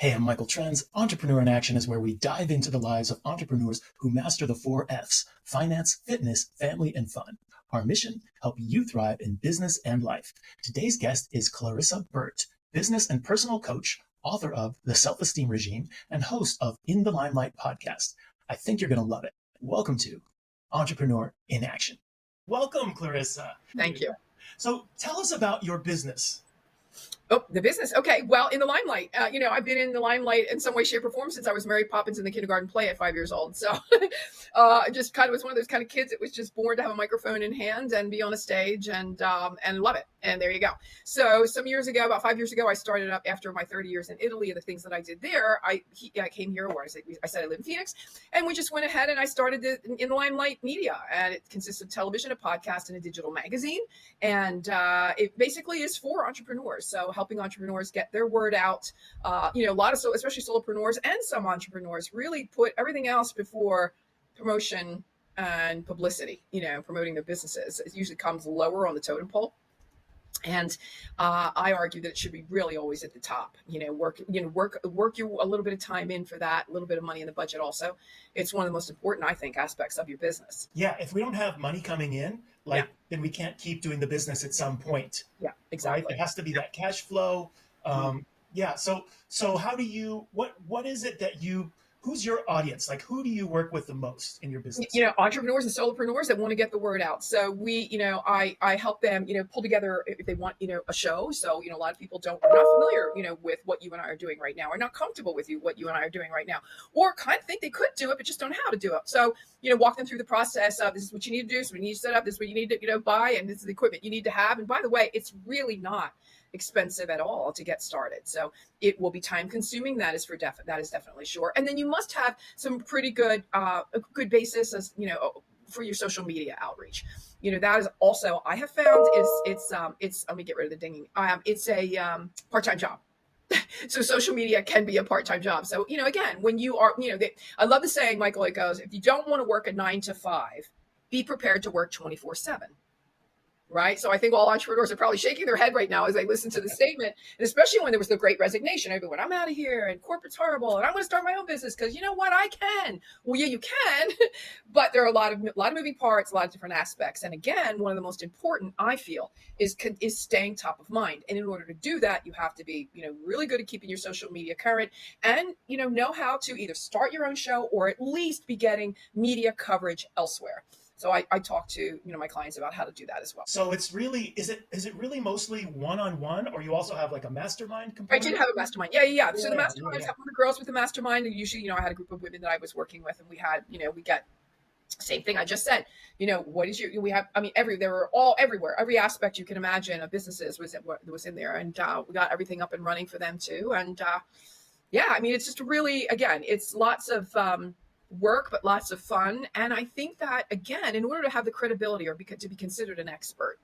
Hey, I'm Michael Trends. Entrepreneur in Action is where we dive into the lives of entrepreneurs who master the 4 F's: finance, fitness, family, and fun. Our mission: help you thrive in business and life. Today's guest is Clarissa Burt, business and personal coach, author of The Self-Esteem Regime, and host of In the Limelight podcast. I think you're going to love it. Welcome to Entrepreneur in Action. Welcome, Clarissa. Thank you. So tell us about your business. Oh, the business. Okay. Well, in the limelight, I've been in the limelight in some way, shape, or form since I was Mary Poppins in the kindergarten play at 5 years old. So I just kind of was one of those kind of kids that was just born to have a microphone in hand and be on a stage and love it. And there you go. So some years ago, about 5 years ago, I started up after my 30 years in Italy. And the things that I did there, I came here where I said I live in Phoenix, and we just went ahead and I started in the Limelight Media, and it consists of television, a podcast, and a digital magazine. And it basically is for entrepreneurs. So helping entrepreneurs get their word out. A lot of, especially solopreneurs and some entrepreneurs, really put everything else before promotion and publicity. Promoting their businesses. It usually comes lower on the totem pole. And I argue that it should be really always at the top. Work you a little bit of time in for that, a little bit of money in the budget also. It's one of the most important, I think, aspects of your business. Yeah, if we don't have money coming in, then we can't keep doing the business at some point. Yeah, exactly. Right? It has to be that cash flow. Yeah. So how do you, what is it that who's your audience? Like, who do you work with the most in your business? Entrepreneurs and solopreneurs that want to get the word out. So I help them, pull together if they want, a show. So, a lot of people are not familiar, with what you and I are doing right now, or not comfortable with what you and I are doing right now, or kind of think they could do it, but just don't know how to do it. So, walk them through the process of, this is what you need to do. So we need to set up, this is what you need to, buy, and this is the equipment you need to have. And by the way, it's really not expensive at all to get started. So it will be time consuming. That is definitely sure. And then you must have some pretty good, a good basis as, for your social media outreach. That is also, I have found it's let me get rid of the dinging. It's a part-time job. So social media can be a part-time job. So, again, when you are, I love the saying, Michael, it goes, if you don't want to work a 9 to 5, be prepared to work 24/7. Right. So I think all entrepreneurs are probably shaking their head right now as they listen to the statement, and especially when there was the Great Resignation. Everyone, I'm out of here, and corporate's horrible, and I'm going to start my own business because you know what, I can. Well, yeah, you can, but there are a lot of moving parts, a lot of different aspects. And again, one of the most important, I feel, is staying top of mind. And in order to do that, you have to be, really good at keeping your social media current, and know how to either start your own show or at least be getting media coverage elsewhere. So I talk to my clients about how to do that as well. So it's really is it really mostly one-on-one, or you also have like a mastermind component? I did have a mastermind. Yeah. So the mastermind, some of the girls with the mastermind, and usually I had a group of women that I was working with, and we had we get same thing I just said. What is your? We have. I mean, they were all everywhere. Every aspect you can imagine of businesses was in there, and we got everything up and running for them too. And it's just really, again, it's lots of work, but lots of fun. And I think that, again, in order to have the credibility or to be considered an expert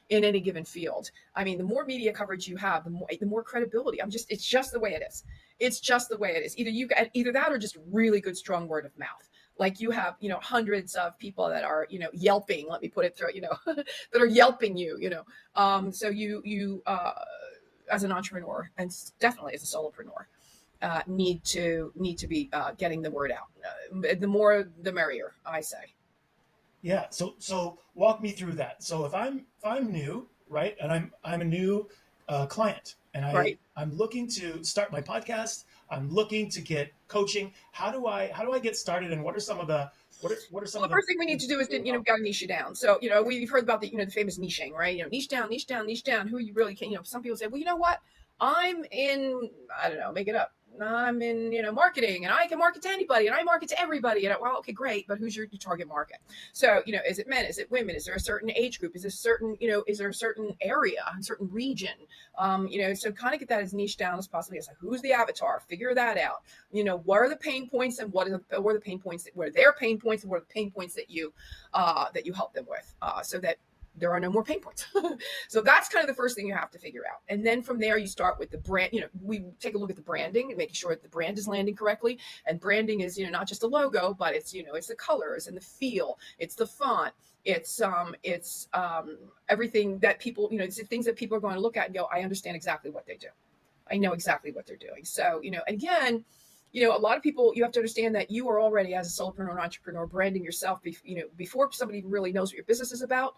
in any given field, I mean, the more media coverage you have, the more credibility. It's just the way it is. It's just the way it is. Either that or just really good, strong word of mouth. Like you have, hundreds of people that are, yelping, let me put it through, that are yelping you, so you as an entrepreneur, and definitely as a solopreneur, need to be getting the word out. The more, the merrier, I say. Yeah. So walk me through that. So if I'm new, right, and I'm a new client, and I'm looking to start my podcast, I'm looking to get coaching. How do I get started, and what are some of the the first thing we need to do is got to niche you down. So we've heard about the the famous niching, right? Niche down. Who you really can. Some people say, well, you know what? I'm in, I don't know, make it up. I'm in, marketing, and I can market to anybody, and I market to everybody. And well, okay, great, but who's your target market? So, is it men? Is it women? Is there a certain age group? Is there a certain area, a certain region? So kind of get that as niche down as possible. So who's the avatar? Figure that out. What are the pain points, and what are the pain points what are their pain points, and what are the pain points that you help them with, so that there are no more pain points. So that's kind of the first thing you have to figure out. And then from there, you start with the brand. We take a look at the branding and making sure that the brand is landing correctly. And branding is, not just a logo, but it's, it's the colors and the feel. It's the font. It's everything that people, it's the things that people are going to look at and go, I understand exactly what they do. I know exactly what they're doing. So, again, a lot of people, you have to understand that you are already, as a solopreneur and entrepreneur, branding yourself, before somebody even really knows what your business is about.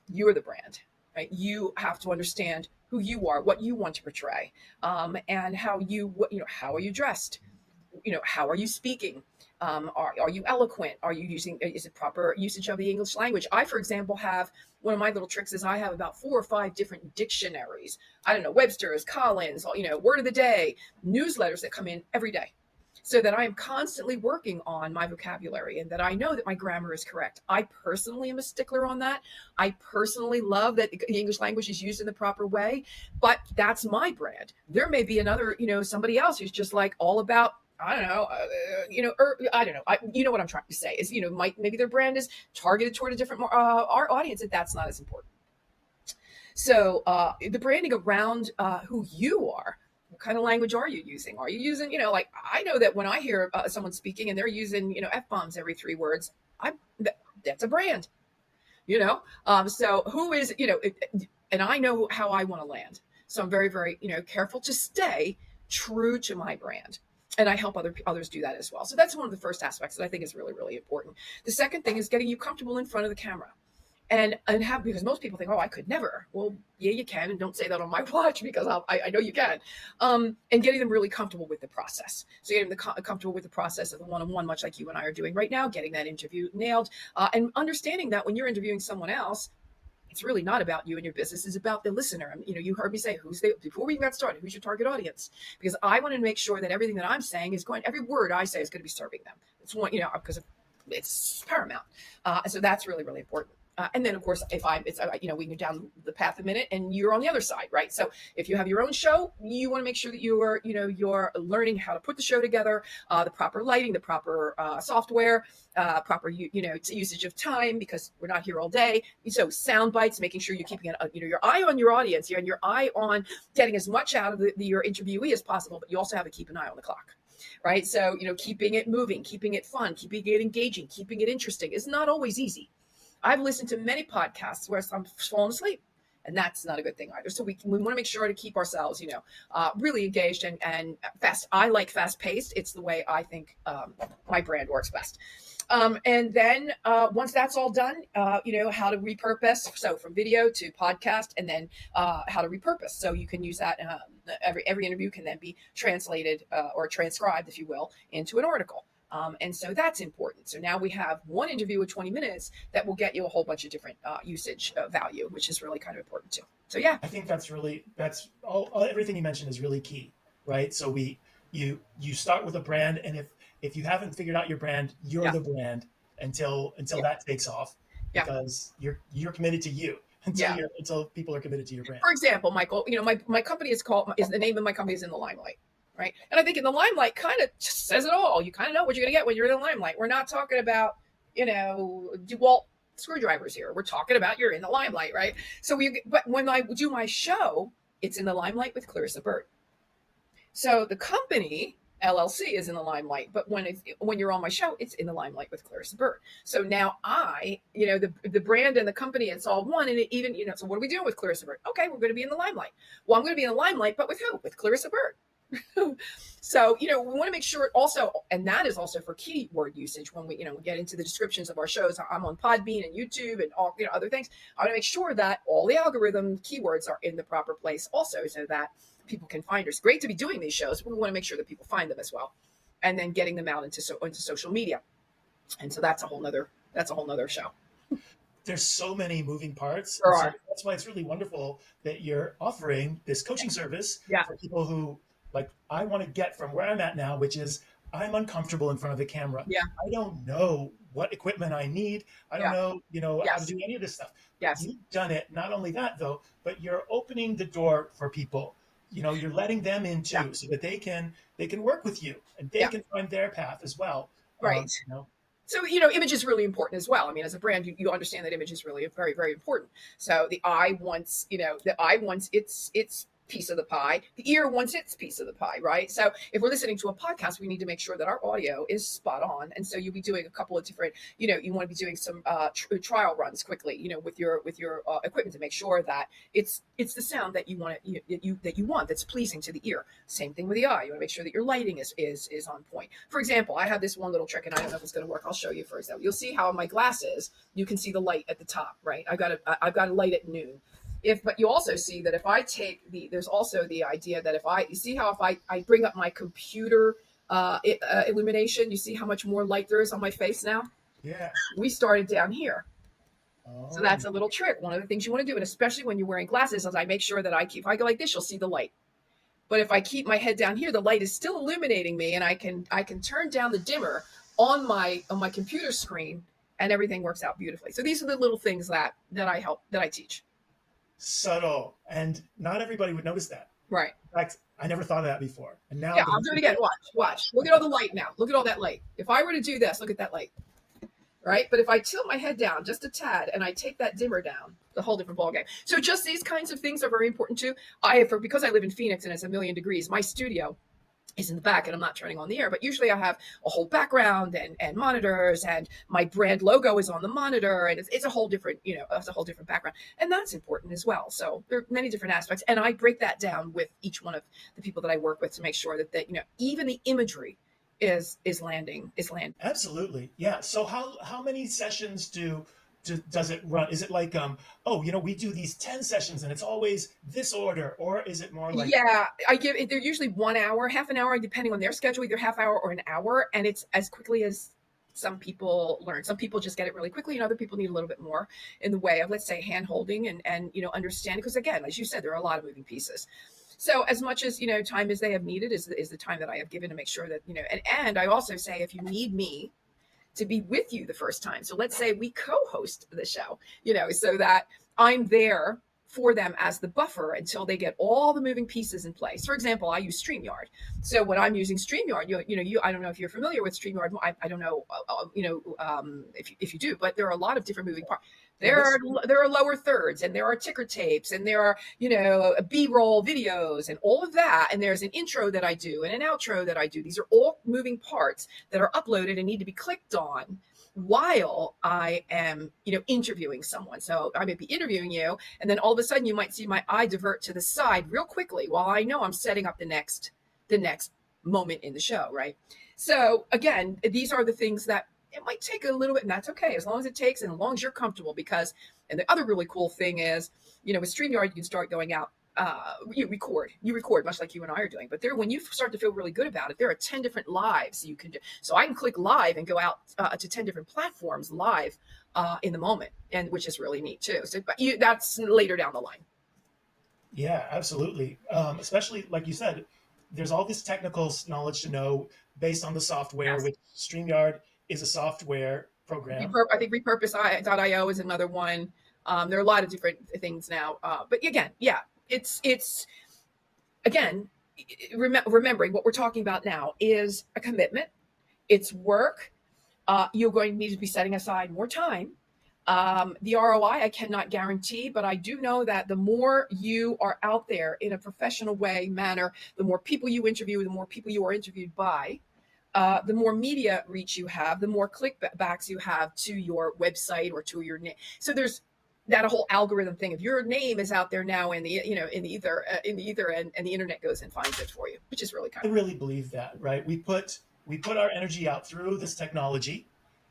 You're the brand, right? You have to understand who you are, what you want to portray, and how are you dressed? How are you speaking? Are you eloquent? Is it proper usage of the English language? I, for example, have one of my little tricks is I have about 4 or 5 different dictionaries. I don't know, Webster's, Collins, word of the day, newsletters that come in every day, so that I am constantly working on my vocabulary and that I know that my grammar is correct. I personally am a stickler on that. I personally love that the English language is used in the proper way, but that's my brand. There may be another, somebody else who's just like all about, I don't know, I don't know. You know what I'm trying to say is, maybe their brand is targeted toward a different our audience, and that's not as important. So the branding around who you are. What kind of language are you using? Are you using, like I know that when I hear someone speaking and they're using, F-bombs every 3 words, that's a brand, So who is, and I know how I want to land. So I'm very, very, careful to stay true to my brand. And I help others do that as well. So that's one of the first aspects that I think is really, really important. The second thing is getting you comfortable in front of the camera. And have, because most people think, oh, I could never. Well, yeah, you can, and don't say that on my watch, because I know you can. And getting them really comfortable with the process. So getting them comfortable with the process of the one-on-one, much like you and I are doing right now, getting that interview nailed, and understanding that when you're interviewing someone else, it's really not about you and your business. It's about the listener. You heard me say, before we even got started, who's your target audience? Because I want to make sure that everything that I'm saying every word I say is going to be serving them. It's one, because it's paramount. So that's really, really important. And then, of course, we can go down the path a minute, and you're on the other side, right? So if you have your own show, you want to make sure that you're learning how to put the show together, the proper lighting, the proper software, proper usage of time, because we're not here all day. So sound bites, making sure you're keeping your eye on your audience here, and your eye on getting as much out of your interviewee as possible. But you also have to keep an eye on the clock. Right. So, keeping it moving, keeping it fun, keeping it engaging, keeping it interesting is not always easy. I've listened to many podcasts where I'm falling asleep, and that's not a good thing either. So we want to make sure to keep ourselves, really engaged and fast. I like fast paced. It's the way I think my brand works best. And then once that's all done, how to repurpose. So from video to podcast, and then how to repurpose. So you can use that. Every interview can then be translated or transcribed, if you will, into an article. And so that's important. So now we have one interview of 20 minutes that will get you a whole bunch of different usage value, which is really kind of important too. So yeah, I think that's everything you mentioned is really key, right? So you start with a brand, and if you haven't figured out your brand, you're the brand until that takes off, because you're committed to you until people are committed to your brand. For example, Michael, my company is the name of my company is In the Limelight. Right. And I think In the Limelight kind of just says it all. You kind of know what you're going to get when you're in the limelight. We're not talking about, DeWalt screwdrivers here. We're talking about you're in the limelight, right? But when I do my show, it's In the Limelight with Clarissa Burt. So the company, LLC, is In the Limelight. But when you're on my show, it's In the Limelight with Clarissa Burt. So now the brand and the company, it's all one. And so what are we doing with Clarissa Burt? Okay, we're going to be in the limelight. Well, I'm going to be in the limelight, but with who? With Clarissa Burt. So, we want to make sure also, and that is also for keyword usage when we get into the descriptions of our shows. I'm on Podbean and YouTube and all, other things. I want to make sure that all the algorithm keywords are in the proper place also, so that people can find us. Great to be doing these shows, but we want to make sure that people find them as well. And then getting them out into social media. And so that's a whole nother show. There's so many moving parts. There so are. That's why it's really wonderful that you're offering this coaching service for people who, like, I want to get from where I'm at now, which is I'm uncomfortable in front of the camera. Yeah. I don't know what equipment I need. I don't know, how to do any of this stuff. Yes. You've done it. Not only that, though, but you're opening the door for people. You're letting them in too, so that they can work with you, and they can find their path as well. Right. So, image is really important as well. I mean, as a brand, you understand that image is really very, very important. So the eye wants, it's piece of the pie. The ear wants its piece of the pie, right? So if we're listening to a podcast, we need to make sure that our audio is spot on. And so you'll be doing a couple of different, you want to be doing some trial runs quickly, with your equipment to make sure that it's the sound that you want that you want, that's pleasing to the ear. Same thing with the eye. You want to make sure that your lighting is on point. For example, I have this one little trick, and I don't know if it's going to work. I'll show you. For example, you'll see how on my glasses you can see the light at the top, right? I've got a light at noon. But you also see that if I take there's also the idea that you see how if I bring up my computer illumination, you see how much more light there is on my face now? Yeah. We started down here. So Oh, that's a little trick. One of the things you want to do, and especially when you're wearing glasses, is I make sure that if I go like this, you'll see the light. But if I keep my head down here, the light is still illuminating me, and I can turn down the dimmer on my computer screen, and everything works out beautifully. So these are the little things that I teach. subtle. And not everybody would notice that. Right. In fact, I never thought of that before. And now Yeah, I'll do it again. Watch. Look at all the light now. Look at all that light. If I were to do this, look at that light. Right? But if I tilt my head down just a tad and I take that dimmer down, it's a whole different ballgame. So just these kinds of things are very important too. Because I live in Phoenix and it's 1,000,000 degrees, my studio is in the back and I'm not turning on the air, but usually I have a whole background and monitors, and my brand logo is on the monitor, and it's a whole different, it's a whole different background. And that's important as well. So there are many different aspects. And I break that down with each one of the people that I work with to make sure that even the imagery is landing. absolutely. Yeah. So how many sessions does it run? Is it like we do these 10 sessions and it's always this order, or is it more like Yeah, they're usually 1 hour, half an hour, depending on their schedule, either half hour or an hour. And it's as quickly as some people learn. Some people just get it really quickly, and other people need a little bit more in the way of, let's say, hand holding and understanding. Because again, as you said, there are a lot of moving pieces. So as much as, time as they have needed is the time that I have given to make sure that, and I also say, if you need me to be with you the first time. So let's say we co-host the show, so that I'm there for them as the buffer until they get all the moving pieces in place. For example, I use StreamYard. So when I'm using StreamYard, I don't know if you're familiar with StreamYard. I don't know, if you do, but there are a lot of different moving parts. There are lower thirds, and there are ticker tapes, and there are B-roll videos and all of that. And there's an intro that I do and an outro that I do. These are all moving parts that are uploaded and need to be clicked on while I am, interviewing someone. So I may be interviewing you, and then all of a sudden you might see my eye divert to the side real quickly while I know I'm setting up the next moment in the show, right? So again, these are the things that it might take a little bit, and that's okay, as long as it takes and as long as you're comfortable. And the other really cool thing is, with StreamYard, you can start going out. You record much like you and I are doing, but when you start to feel really good about it, there are 10 different lives you can do. So I can click live and go out to 10 different platforms live in the moment, and which is really neat too. So that's later down the line. Yeah, absolutely. Especially like you said, there's all this technical knowledge to know based on the software, Yes. which StreamYard is a software program. I think repurpose.io is another one. There are a lot of different things now, but again, yeah, it's again, remembering what we're talking about now is a commitment. It's work. You're going to need to be setting aside more time. The ROI I cannot guarantee, but I do know that the more you are out there in a professional manner, the more people you interview, the more people you are interviewed by, the more media reach you have, the more clickbacks you have to your website or to your name. So there's that whole algorithm thing. If your name is out there now in the ether, and the internet goes and finds it for you, which is really I kind of really believe that, right? We put our energy out through this technology,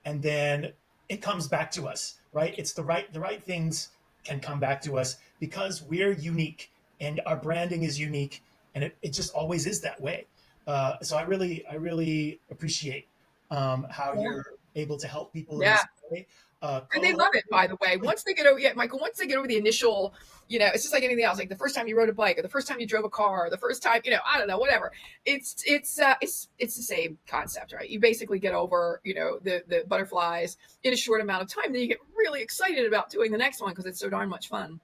and then it comes back to us, right? It's the right things can come back to us because we're unique and our branding is unique, and it just always is that way. So I really appreciate how yeah. you're able to help people in Yeah. this way. And they love it, by the way. Once they get over, Michael, once they get over the initial, it's just like anything else. Like the first time you rode a bike, or the first time you drove a car, or the first time, I don't know, whatever. It's the same concept, right? You basically get over, the butterflies in a short amount of time. Then you get really excited about doing the next one because it's so darn much fun.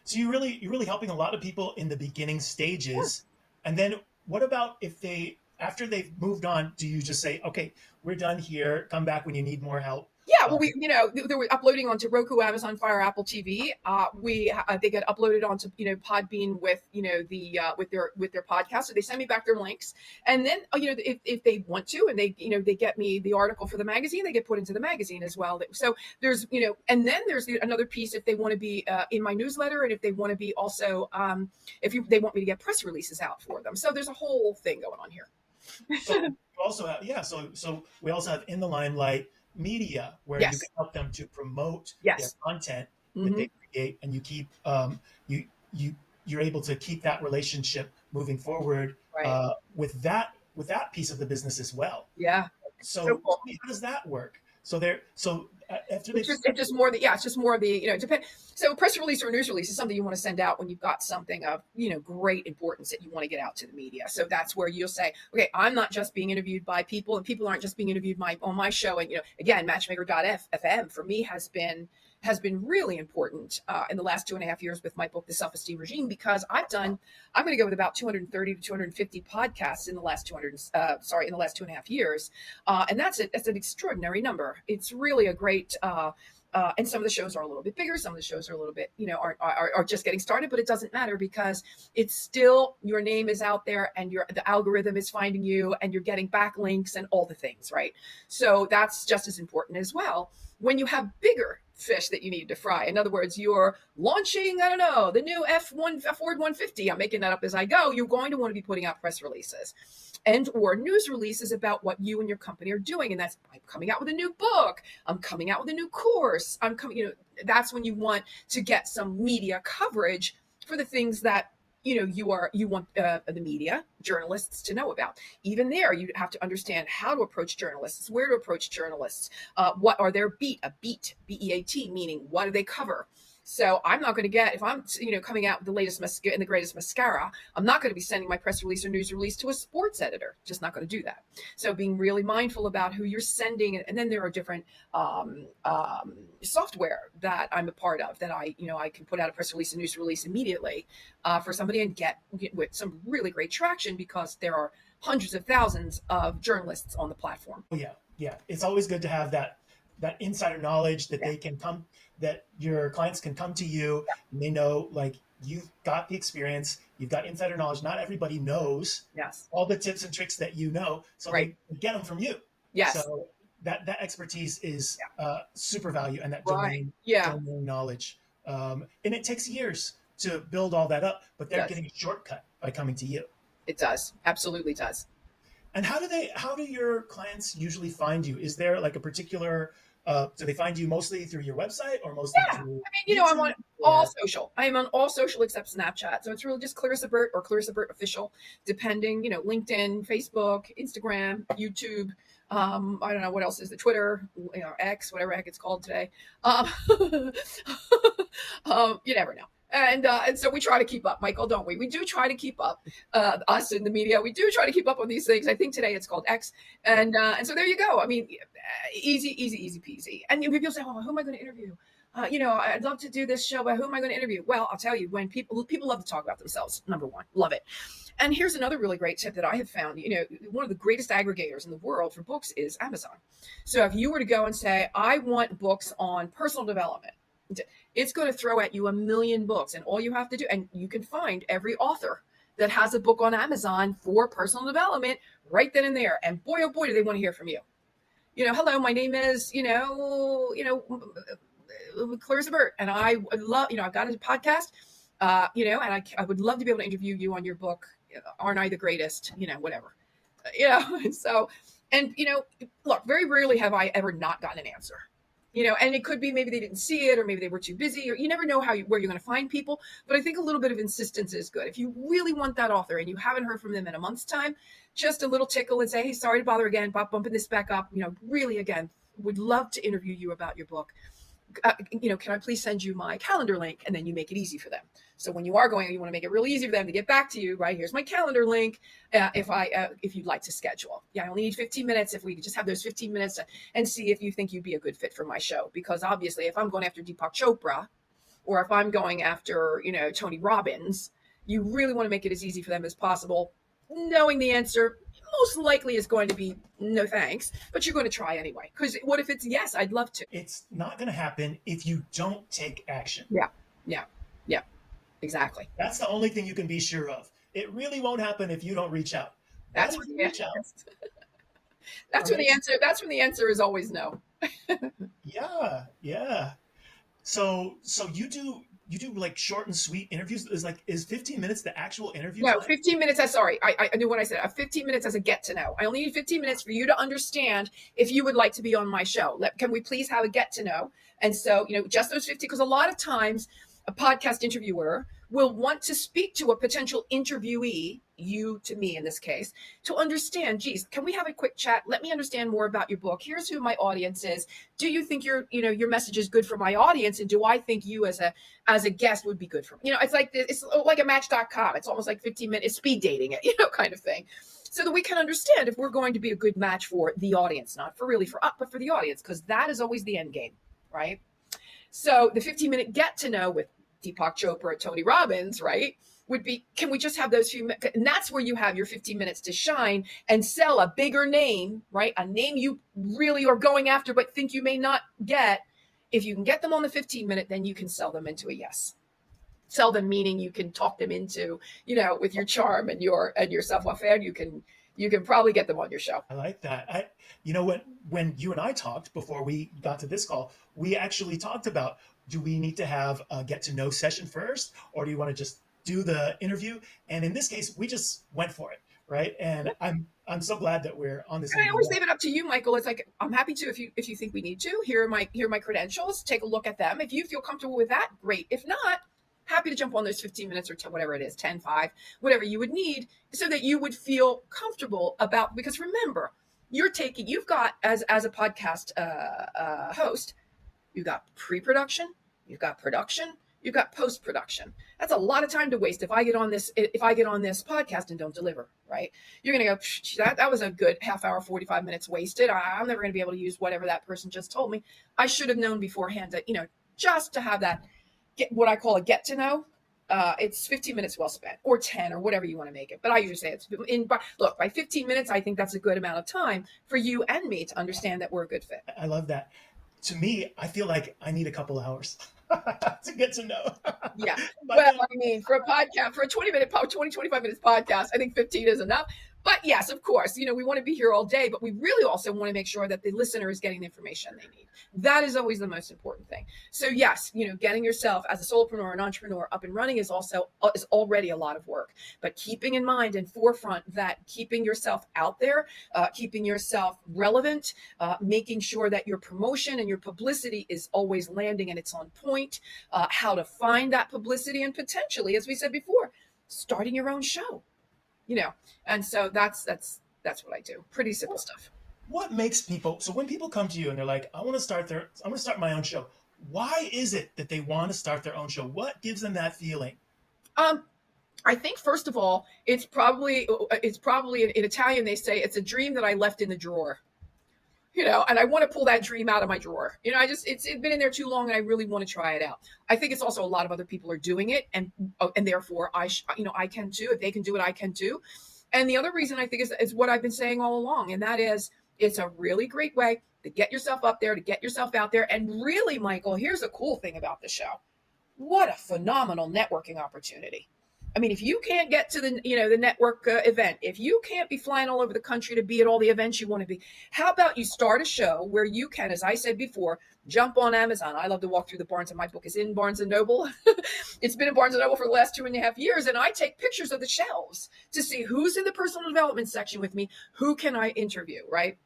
So you're really helping a lot of people in the beginning stages. And then what about if after they've moved on, do you just say, okay, we're done here, come back when you need more help? Yeah, well, they were uploading onto Roku, Amazon Fire, Apple TV. They get uploaded onto Podbean with with their podcast. So they send me back their links, and then if they want to, and they get me the article for the magazine, they get put into the magazine as well. So there's and then there's another piece if they want to be in my newsletter, and if they want to be also they want me to get press releases out for them. So there's a whole thing going on here. So we also have, so we also have In the Limelight Media, where you Yes. can help them to promote their Yes. content that Mhm. they create, and you keep you you you're able to keep that relationship moving forward Right. with that piece of the business as well. Yeah. So So cool. how does that work? So after It's they've just more that, it's just more of the, depend. So a press release or a news release is something you want to send out when you've got something of, great importance that you want to get out to the media. So that's where you'll say, okay, I'm not just being interviewed by people, and people aren't just being interviewed on my show. And, again, Matchmaker.fm for me has been really important in the last 2.5 years with my book, The Self-Esteem Regime, because I'm going to go with about 230 to 250 podcasts in the last in the last 2.5 years. And that's an extraordinary number. It's really a great, and some of the shows are a little bit bigger. Some of the shows are a little bit, are just getting started, but it doesn't matter because it's still, your name is out there, and the algorithm is finding you, and you're getting backlinks and all the things, right? So that's just as important as well. When you have bigger fish that you need to fry, in other words, you're launching, I don't know, the new Ford 150. I'm making that up as I go. You're going to want to be putting out press releases and or news releases about what you and your company are doing. And that's, I'm coming out with a new book. I'm coming out with a new course. That's when you want to get some media coverage for the things that you want the media, journalists, to know about. Even there, you have to understand how to approach journalists, where to approach journalists, what are their B-E-A-T, meaning what do they cover. So I'm not going to get, if I'm coming out with the latest and the greatest mascara, I'm not going to be sending my press release or news release to a sports editor. Just not going to do that. So being really mindful about who you're sending, and then there are different software that I'm a part of that I can put out a press release and news release immediately for somebody and get with some really great traction because there are hundreds of thousands of journalists on the platform. Oh, yeah. It's always good to have that insider knowledge that they can come, that your clients can come to you, and they know, like, you've got the experience, you've got insider knowledge. Not everybody knows all the tips and tricks that so Right. they get them from you. Yes. So that expertise is super value, and that Right. domain knowledge. And it takes years to build all that up, but they're getting a shortcut by coming to you. It does. Absolutely does. And how do your clients usually find you? Is there like a particular, do they find you mostly through your website or mostly through YouTube, I'm on all social. I am on all social except Snapchat. So it's really just Clarissa Burt or Clarissa Burt Official, depending, LinkedIn, Facebook, Instagram, YouTube. I don't know what else is the Twitter, X, whatever the heck it's called today. You never know. And so we try to keep up, Michael, don't we? We do try to keep up. Us in the media, we do try to keep up on these things. I think today it's called X, and so there you go. I mean, easy peasy. And people say, "Oh, who am I going to interview?" I'd love to do this show, but who am I going to interview? Well, I'll tell you, when people love to talk about themselves. Number one, love it. And here's another really great tip that I have found. One of the greatest aggregators in the world for books is Amazon. So if you were to go and say, I want books on personal development, it's going to throw at you 1 million books, and all you have to do, and you can find every author that has a book on Amazon for personal development right then and there. And boy, oh boy, do they want to hear from you. Hello, my name is, Clarissa Burt, and I would love, I've got a podcast, and I would love to be able to interview you on your book. Aren't I the greatest? Whatever. So, and, look, very rarely have I ever not gotten an answer. And it could be maybe they didn't see it, or maybe they were too busy, or you never know where you're going to find people. But I think a little bit of insistence is good. If you really want that author and you haven't heard from them in a month's time, just a little tickle and say, hey, sorry to bother again, bumping this back up. Really, again, would love to interview you about your book. Can I please send you my calendar link? And then you make it easy for them. So when you are going, you want to make it really easy for them to get back to you, right? Here's my calendar link. If you'd like to schedule. I only need 15 minutes. If we could just have those 15 minutes and see if you think you'd be a good fit for my show. Because obviously if I'm going after Deepak Chopra, or if I'm going after, Tony Robbins, you really want to make it as easy for them as possible. Knowing the answer, most likely is going to be no thanks, but you're going to try anyway. Because what if it's yes, I'd love to. It's not going to happen if you don't take action. Yeah, yeah, yeah, exactly. That's the only thing you can be sure of. It really won't happen if you don't reach out. But That's if when you the reach out, that's when the amazing. answer. That's when the answer is always no. Yeah, yeah. So you do like short and sweet interviews. Is 15 minutes the actual interview No, time? 15 minutes. Sorry, I knew what I said. 15 minutes as a get to know. I only need 15 minutes for you to understand if you would like to be on my show. Can we please have a get to know? And so, just those 50, because a lot of times a podcast interviewer will want to speak to a potential interviewee, you to me in this case, to understand, geez, can we have a quick chat? Let me understand more about your book. Here's who my audience is. Do you think your message is good for my audience? And do I think you as a guest would be good for me? It's like a match.com. It's almost like 15 minutes, it's speed dating it, kind of thing. So that we can understand if we're going to be a good match for the audience, not for really for us, but for the audience, because that is always the end game, right? So the 15-minute get to know with Deepak Chopra, Tony Robbins, right, would be, can we just have those few minutes? And that's where you have your 15 minutes to shine and sell a bigger name, right? A name you really are going after, but think you may not get. If you can get them on the 15-minute, then you can sell them into a yes. Sell them meaning you can talk them into, with your charm and your savoir-faire, you can probably get them on your show. I like that. When you and I talked before we got to this call, we actually talked about, do we need to have a get to know session first, or do you want to just do the interview? And in this case, we just went for it, right? And I'm so glad that we're on this And I interview always now. leave it up to you, Michael. It's like, I'm happy to if you think we need to. Here are my credentials. Take a look at them. If you feel comfortable with that, great. If not, happy to jump on those 15 minutes or whatever it is, 10, 5, whatever you would need, so that you would feel comfortable about, because remember, you've got, as a podcast host, you've got pre-production, you've got production, you've got post-production. That's a lot of time to waste if I get on this podcast and don't deliver, right? You're going to go, that was a good half hour, 45 minutes wasted. I'm never going to be able to use whatever that person just told me. I should have known beforehand that, just to have that, what I call a get to know. It's 15 minutes well spent, or 10, or whatever you want to make it. But I usually say by 15 minutes, I think that's a good amount of time for you and me to understand that we're a good fit. I love that. To me, I feel like I need a couple hours to get to know. Yeah. But Well, then, I mean, for a podcast, for a 25 minutes podcast, I think 15 is enough. But yes, of course, we want to be here all day, but we really also want to make sure that the listener is getting the information they need. That is always the most important thing. So yes, getting yourself as a solopreneur, an entrepreneur up and running is already a lot of work. But keeping in mind and forefront that keeping yourself out there, keeping yourself relevant, making sure that your promotion and your publicity is always landing and it's on point, how to find that publicity, and potentially, as we said before, starting your own show. And so that's what I do. Pretty simple stuff. what makes people, so when people come to you and they're like, I want to start my own show. Why is it that they want to start their own show? What gives them that feeling? Um, I think first of all, it's probably in Italian they say it's a dream that I left in the drawer. And I want to pull that dream out of my drawer. It's been in there too long, and I really want to try it out. I think it's also a lot of other people are doing it, and therefore I can too. If they can do it, I can too. And the other reason I think is what I've been saying all along, and that is it's a really great way to get yourself up there, to get yourself out there. And really, Michael, here's a cool thing about the show. What a phenomenal networking opportunity. I mean, if you can't get to the network event, if you can't be flying all over the country to be at all the events you want to be, how about you start a show where you can, as I said before, jump on Amazon. I love to walk through the Barnes, and my book is in Barnes and Noble. It's been in Barnes and Noble for the last 2.5 years, and I take pictures of the shelves to see who's in the personal development section with me, who can I interview, right?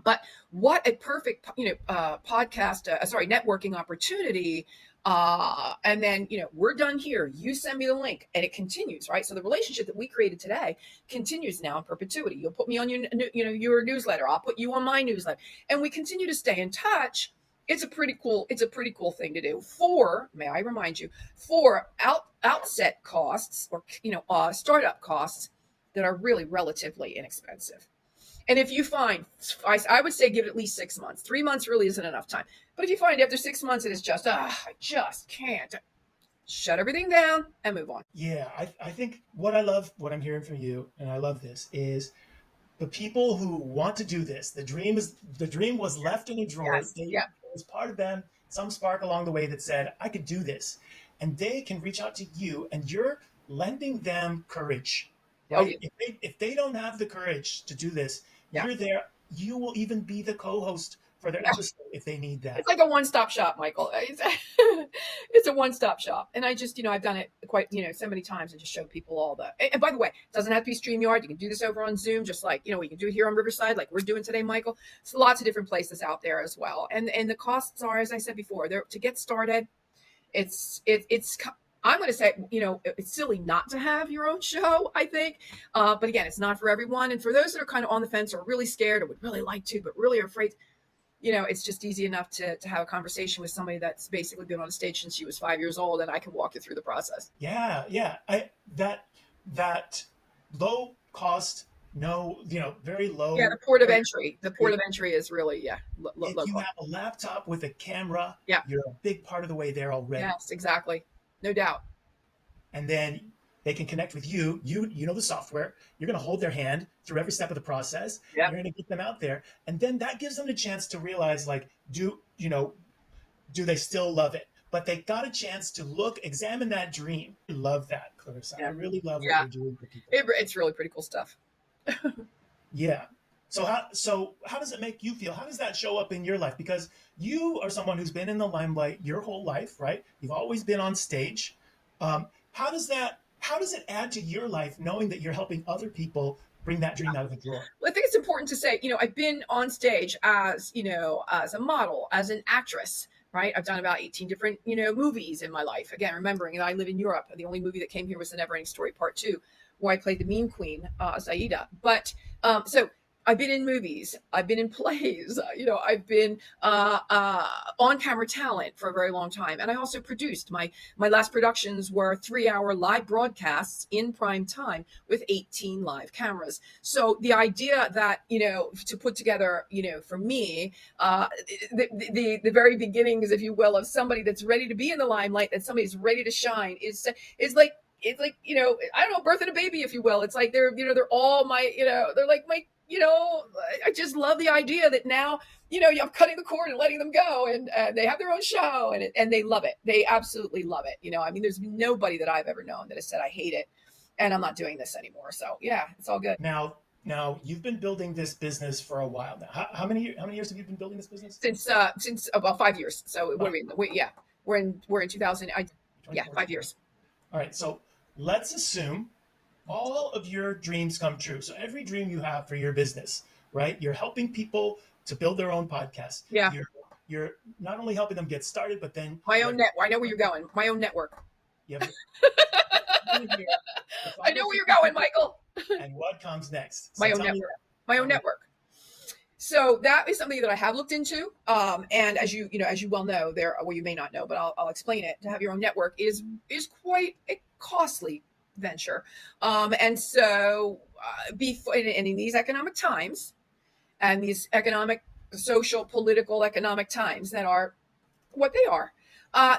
But what a perfect, networking opportunity. And then, we're done here. You send me the link, and it continues, right? So the relationship that we created today continues now in perpetuity. You'll put me on your newsletter. I'll put you on my newsletter, and we continue to stay in touch. It's a pretty cool thing to do may I remind you, for outset costs or, startup costs that are really relatively inexpensive. And if you find, I would say give it at least 6 months. 3 months really isn't enough time. But if you find after 6 months it is just, I just can't, shut everything down and move on. Yeah, I think what I love, what I'm hearing from you, and I love this, is the people who want to do this, the dream was left in a drawer. Yes. Yeah. It was part of them, some spark along the way that said, I could do this. And they can reach out to you, and you're lending them courage, Oh, right? yeah. If they don't have the courage to do this, Yeah. you're there. You will even be the co-host for their Yeah. episode if they need that. It's like a one-stop shop, Michael. It's a one-stop shop. And I just, I've done it quite, so many times and just showed people all the, and by the way, it doesn't have to be StreamYard. You can do this over on Zoom, just like, we can do it here on Riverside, like we're doing today, Michael. It's lots of different places out there as well. And the costs are, as I said before, they're to get started. It's I'm going to say, it's silly not to have your own show, I think. But again, it's not for everyone. And for those that are kind of on the fence or really scared or would really like to, but really are afraid, it's just easy enough to have a conversation with somebody that's basically been on a stage since she was 5 years old, and I can walk you through the process. Yeah, yeah. That low cost, no, very low. Yeah, the port of entry. The port of entry is really, low If you cost. have a laptop with a camera, Yeah. you're a big part of the way there already. Yes, exactly. No doubt. And then they can connect with you. You know the software. You're going to hold their hand through every step of the process. Yep. You're going to get them out there, and then that gives them the chance to realize, like, do they still love it? But they got a chance to examine that dream. I love that, Clarissa. Yeah. I really love what Yeah. you're doing for people. It's really pretty cool stuff. Yeah. So how does it make you feel? How does that show up in your life? Because you are someone who's been in the limelight your whole life, right? You've always been on stage. How does it add to your life knowing that you're helping other people bring that dream out of the drawer? Well, I think it's important to say, I've been on stage as a model, as an actress, right? I've done about 18 different, movies in my life. Again, remembering that I live in Europe. The only movie that came here was The Neverending Story Part 2, where I played the mean queen, Zaida. But so I've been in movies, I've been in plays, I've been on camera talent for a very long time. And I also produced my last productions were 3-hour live broadcasts in prime time with 18 live cameras. So the idea that, to put together, for me, the very beginnings, if you will, of somebody that's ready to be in the limelight, that somebody's ready to shine is like, it's like, I don't know, birthing a baby, if you will. It's like they're all my, they're like my, I just love the idea that now, I'm cutting the cord and letting them go, and they have their own show, and they love it. They absolutely love it. I mean, there's nobody that I've ever known that has said, I hate it and I'm not doing this anymore. So yeah, it's all good. Now you've been building this business for a while now. How many years have you been building this business? Since about 5 years. So what are we? Yeah, we're in 2000. 5 years. All right. So let's assume all of your dreams come true. So every dream you have for your business, right? You're helping people to build their own podcast. Yeah. You're not only helping them get started, but then my own net. I know where you're going. My own network. Yeah. I know where you're going, Michael. And what comes next? My own network. So that is something that I have looked into. And as you well know, you may not know, but I'll explain it. To have your own network is quite a costly venture. And so before, and in these economic times, and these social, political, economic times that are what they are,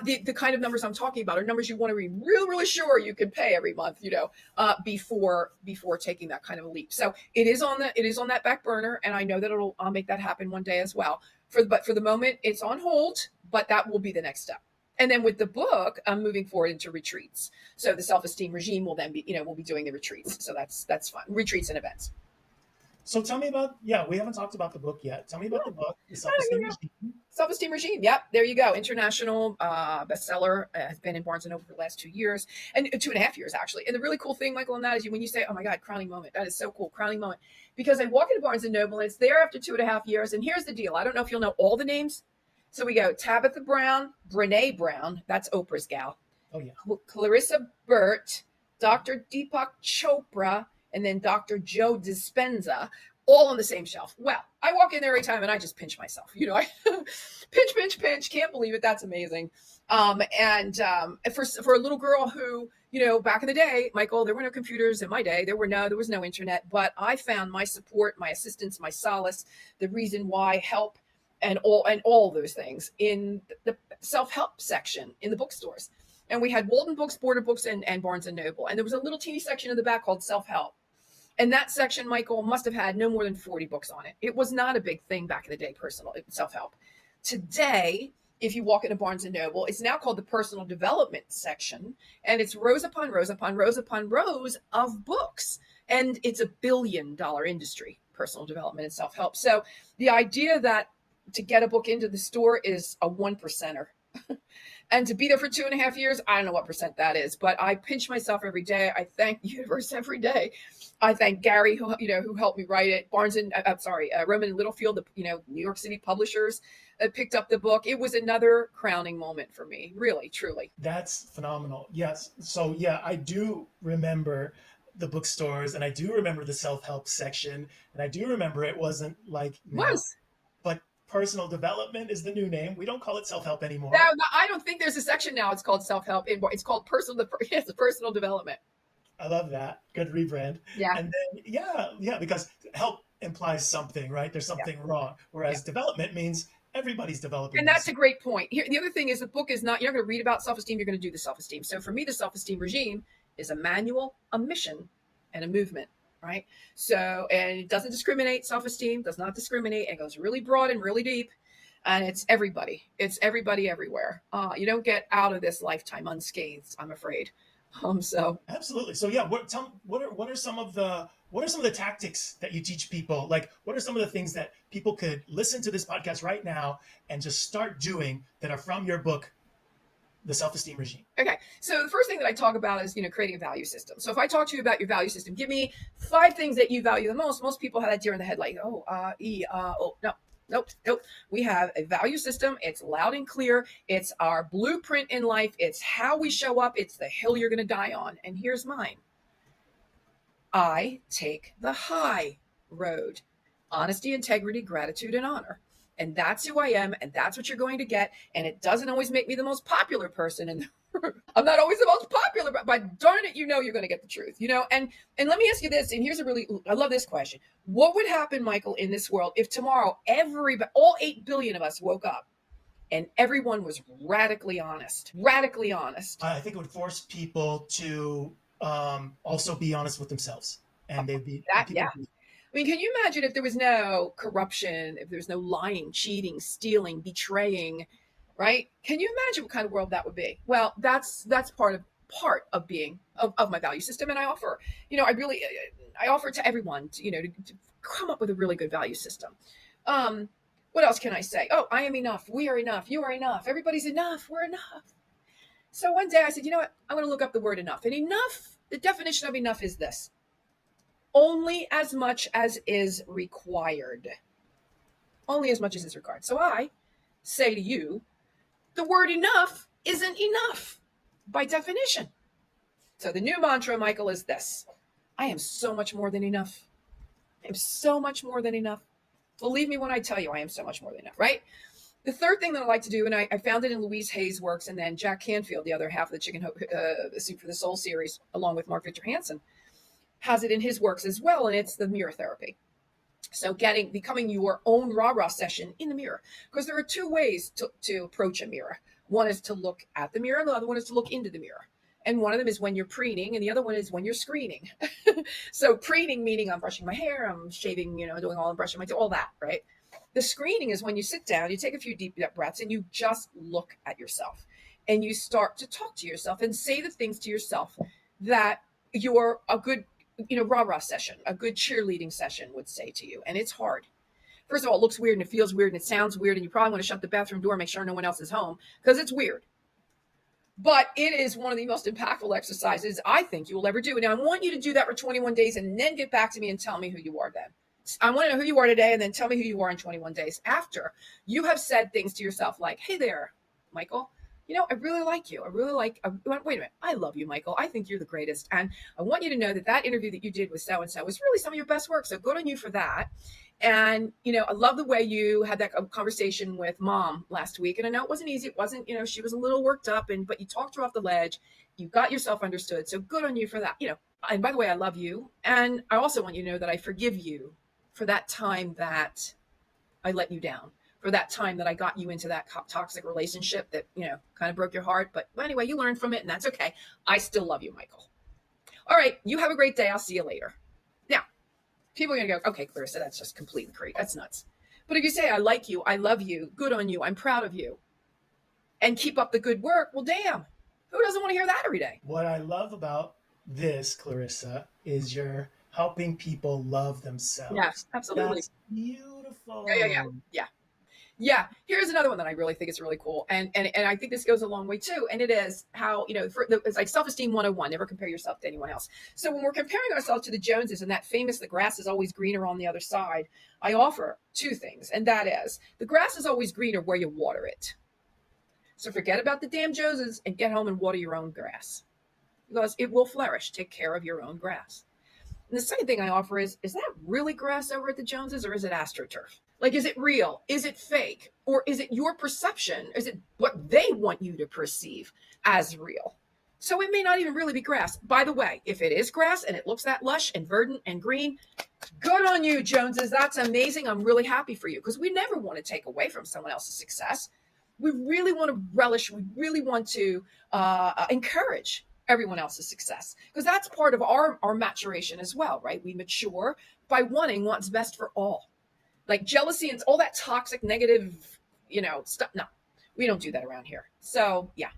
the kind of numbers I'm talking about are numbers you want to be really sure you can pay every month, before taking that kind of a leap. So it is on that back burner, and I know that I'll make that happen one day as well. But for the moment, it's on hold, but that will be the next step. And then with the book, I'm moving forward into retreats. So the self-esteem regime will then be, we'll be doing the retreats. So that's fun. Retreats and events. So tell me about, we haven't talked about the book yet. Tell me about the book, The Self-Esteem Regime. Self-Esteem Regime. Yep. There you go. International bestseller. Has been in Barnes & Noble for the last 2 years, and 2.5 years, actually. And the really cool thing, Michael, on that is when you say, oh my God, crowning moment. That is so cool. Crowning moment. Because I walk into Barnes & Noble and it's there after 2.5 years. And here's the deal. I don't know if you'll know all the names. So we go Tabitha Brown, Brene Brown. That's Oprah's gal. Oh yeah. Clarissa Burt, Dr. Deepak Chopra, and then Dr. Joe Dispenza, all on the same shelf. Well, I walk in there every time and I just pinch myself. I pinch. Can't believe it. That's amazing. And for a little girl who, back in the day, Michael, there were no computers in my day. There was no internet, but I found my support, my assistance, my solace, the reason why, help, and all those things in the self-help section in the bookstores. And we had Walden Books, Border Books, and Barnes & Noble. And there was a little teeny section in the back called self-help. And that section, Michael, must have had no more than 40 books on it. It was not a big thing back in the day, personal self-help. Today, if you walk into Barnes and Noble, it's now called the personal development section, and it's rows upon rows upon rows upon rows of books. And it's $1 billion industry, personal development and self-help. So the idea that to get a book into the store is a 1%er. And to be there for 2.5 years, I don't know what percent that is, but I pinch myself every day. I thank the universe every day. I thank Gary, who helped me write it. Rowman and Littlefield, the New York City publishers picked up the book. It was another crowning moment for me, really, truly. That's phenomenal. Yes. So yeah, I do remember the bookstores, and I do remember the self-help section, and I do remember it wasn't like but personal development is the new name. We don't call it self-help anymore. No, I don't think there's a section now. It's called self-help. It's called personal development. I love that. Good rebrand. Yeah. And then, yeah, because help implies something, right? There's something wrong. Whereas development means everybody's developing. And that's a great point. Here, the other thing is the book is not, you're not going to read about self-esteem, you're going to do the self-esteem. So for me, the self-esteem regime is a manual, a mission, and a movement, right? So, and it doesn't discriminate, self-esteem does not discriminate, and goes really broad and really deep. And it's everybody everywhere. You don't get out of this lifetime unscathed, I'm afraid. So absolutely. So yeah, what are some of the tactics that you teach people? Like, what are some of the things that people could listen to this podcast right now and just start doing that are from your book, The Self-Esteem Regime? Okay. So the first thing that I talk about is, creating a value system. So if I talk to you about your value system, give me 5 things that you value the most. Most people have that deer in the headlight. No. Nope. We have a value system. It's loud and clear. It's our blueprint in life. It's how we show up. It's the hill you're going to die on. And here's mine. I take the high road. Honesty, integrity, gratitude, and honor. And that's who I am. And that's what you're going to get. And it doesn't always make me the most popular person in the I'm not always the most popular, but darn it, you're going to get the truth, and let me ask you this. And here's I love this question. What would happen, Michael, in this world if tomorrow all 8 billion of us woke up and everyone was radically honest? I think it would force people to also be honest with themselves, and they'd be yeah. I mean, can you imagine if there was no corruption, if there was no lying, cheating, stealing, betraying? Right? Can you imagine what kind of world that would be? Well, that's part of being of my value system, and I offer, I offer to everyone to come up with a really good value system. What else can I say? Oh, I am enough. We are enough. You are enough. Everybody's enough. We're enough. So one day I said, you know what? I'm going to look up the word enough. And enough, the definition of enough is this: only as much as is required. Only as much as is required. So I say to you, the word enough isn't enough by definition. So the new mantra, Michael, is this: I am so much more than enough. I am so much more than enough. Believe me when I tell you I am so much more than enough, right? The third thing that I like to do, and I found it in Louise Hay's works, and then Jack Canfield, the other half of the Chicken Soup for the Soul series, along with Mark Victor Hansen, has it in his works as well, and it's the mirror therapy. So becoming your own rah-rah session in the mirror. Because there are 2 ways to approach a mirror. One is to look at the mirror, and the other one is to look into the mirror. And one of them is when you're preening, and the other one is when you're screening. So preening, meaning I'm brushing my hair, I'm shaving, doing all, I'm brushing my teeth, all that, right? The screening is when you sit down, you take a few deep breaths, and you just look at yourself. And you start to talk to yourself and say the things to yourself that you're a good rah-rah session, a good cheerleading session would say to you. And it's hard. First of all, it looks weird and it feels weird and it sounds weird. And you probably want to shut the bathroom door, make sure no one else is home, because it's weird. But it is one of the most impactful exercises I think you will ever do. And I want you to do that for 21 days and then get back to me and tell me who you are then. I want to know who you are today, and then tell me who you are in 21 days after you have said things to yourself like, hey there, Michael, I really like you. Wait a minute. I love you, Michael. I think you're the greatest. And I want you to know that interview that you did with so-and-so was really some of your best work. So good on you for that. And, I love the way you had that conversation with Mom last week. And I know it wasn't easy. It wasn't, she was a little worked up, but you talked her off the ledge. You got yourself understood. So good on you for that. And by the way, I love you. And I also want you to know that I forgive you for that time that I let you down. For that time that I got you into that toxic relationship that, kind of broke your heart. But anyway, you learned from it, and that's okay. I still love you, Michael. All right. You have a great day. I'll see you later. Now, People are going to go, okay, Clarissa, that's just completely crazy. That's nuts. But if you say, I like you, I love you, good on you, I'm proud of you, and keep up the good work, well, damn, who doesn't want to hear that every day? What I love about this, Clarissa, is you're helping people love Yeah, themselves. absolutely. That's Yeah. beautiful. Yeah. Yeah, here's another one that I really think is really cool, and I think this goes a long way too. And it is how it's like self-esteem 101. Never compare yourself to anyone else. So when we're comparing ourselves to the Joneses and that famous "the grass is always greener on the other side," I offer two things, and that is the grass is always greener where you water it. So forget about the damn Joneses and get home and water your own grass because it will flourish. Take care of your own grass. And the second thing I offer is that really grass over at the Joneses or is it AstroTurf? Like, is it real? Is it fake? Or is it your perception? Is it what they want you to perceive as real? So it may not even really be grass. By the way, if it is grass and it looks that lush and verdant and green, good on you, Joneses. That's amazing. I'm really happy for you because we never want to take away from someone else's success. We really want to relish. We really want to encourage everyone else's success because that's part of our maturation as well, right? We mature by wanting what's best for all. Like jealousy and all that toxic, negative, stuff. No, we don't do that around here. So yeah,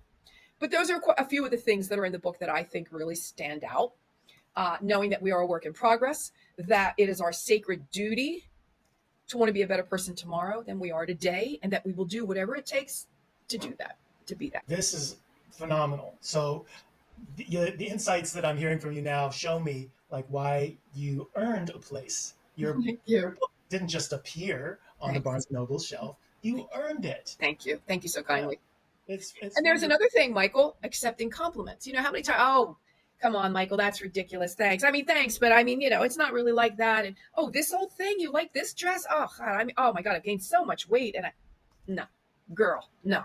but those are a few of the things that are in the book that I think really stand out. Knowing that we are a work in progress, that it is our sacred duty to want to be a better person tomorrow than we are today, and that we will do whatever it takes to do that, to be that. This is phenomenal. So the insights that I'm hearing from you now show me like why you earned a place. Thank Your you. book didn't just appear on the Thanks. Barnes and Noble shelf. You earned it. Thank you. Thank you so Yeah, kindly. it's And there's wonderful. another thing, Michael, accepting compliments. You know how many times, oh, come on, Michael, that's ridiculous. Thanks. I mean, thanks, but I mean, it's not really like that. And oh, this old thing, you like this dress? Oh, God, I mean, oh my God, I've gained so much weight. And no, girl, no.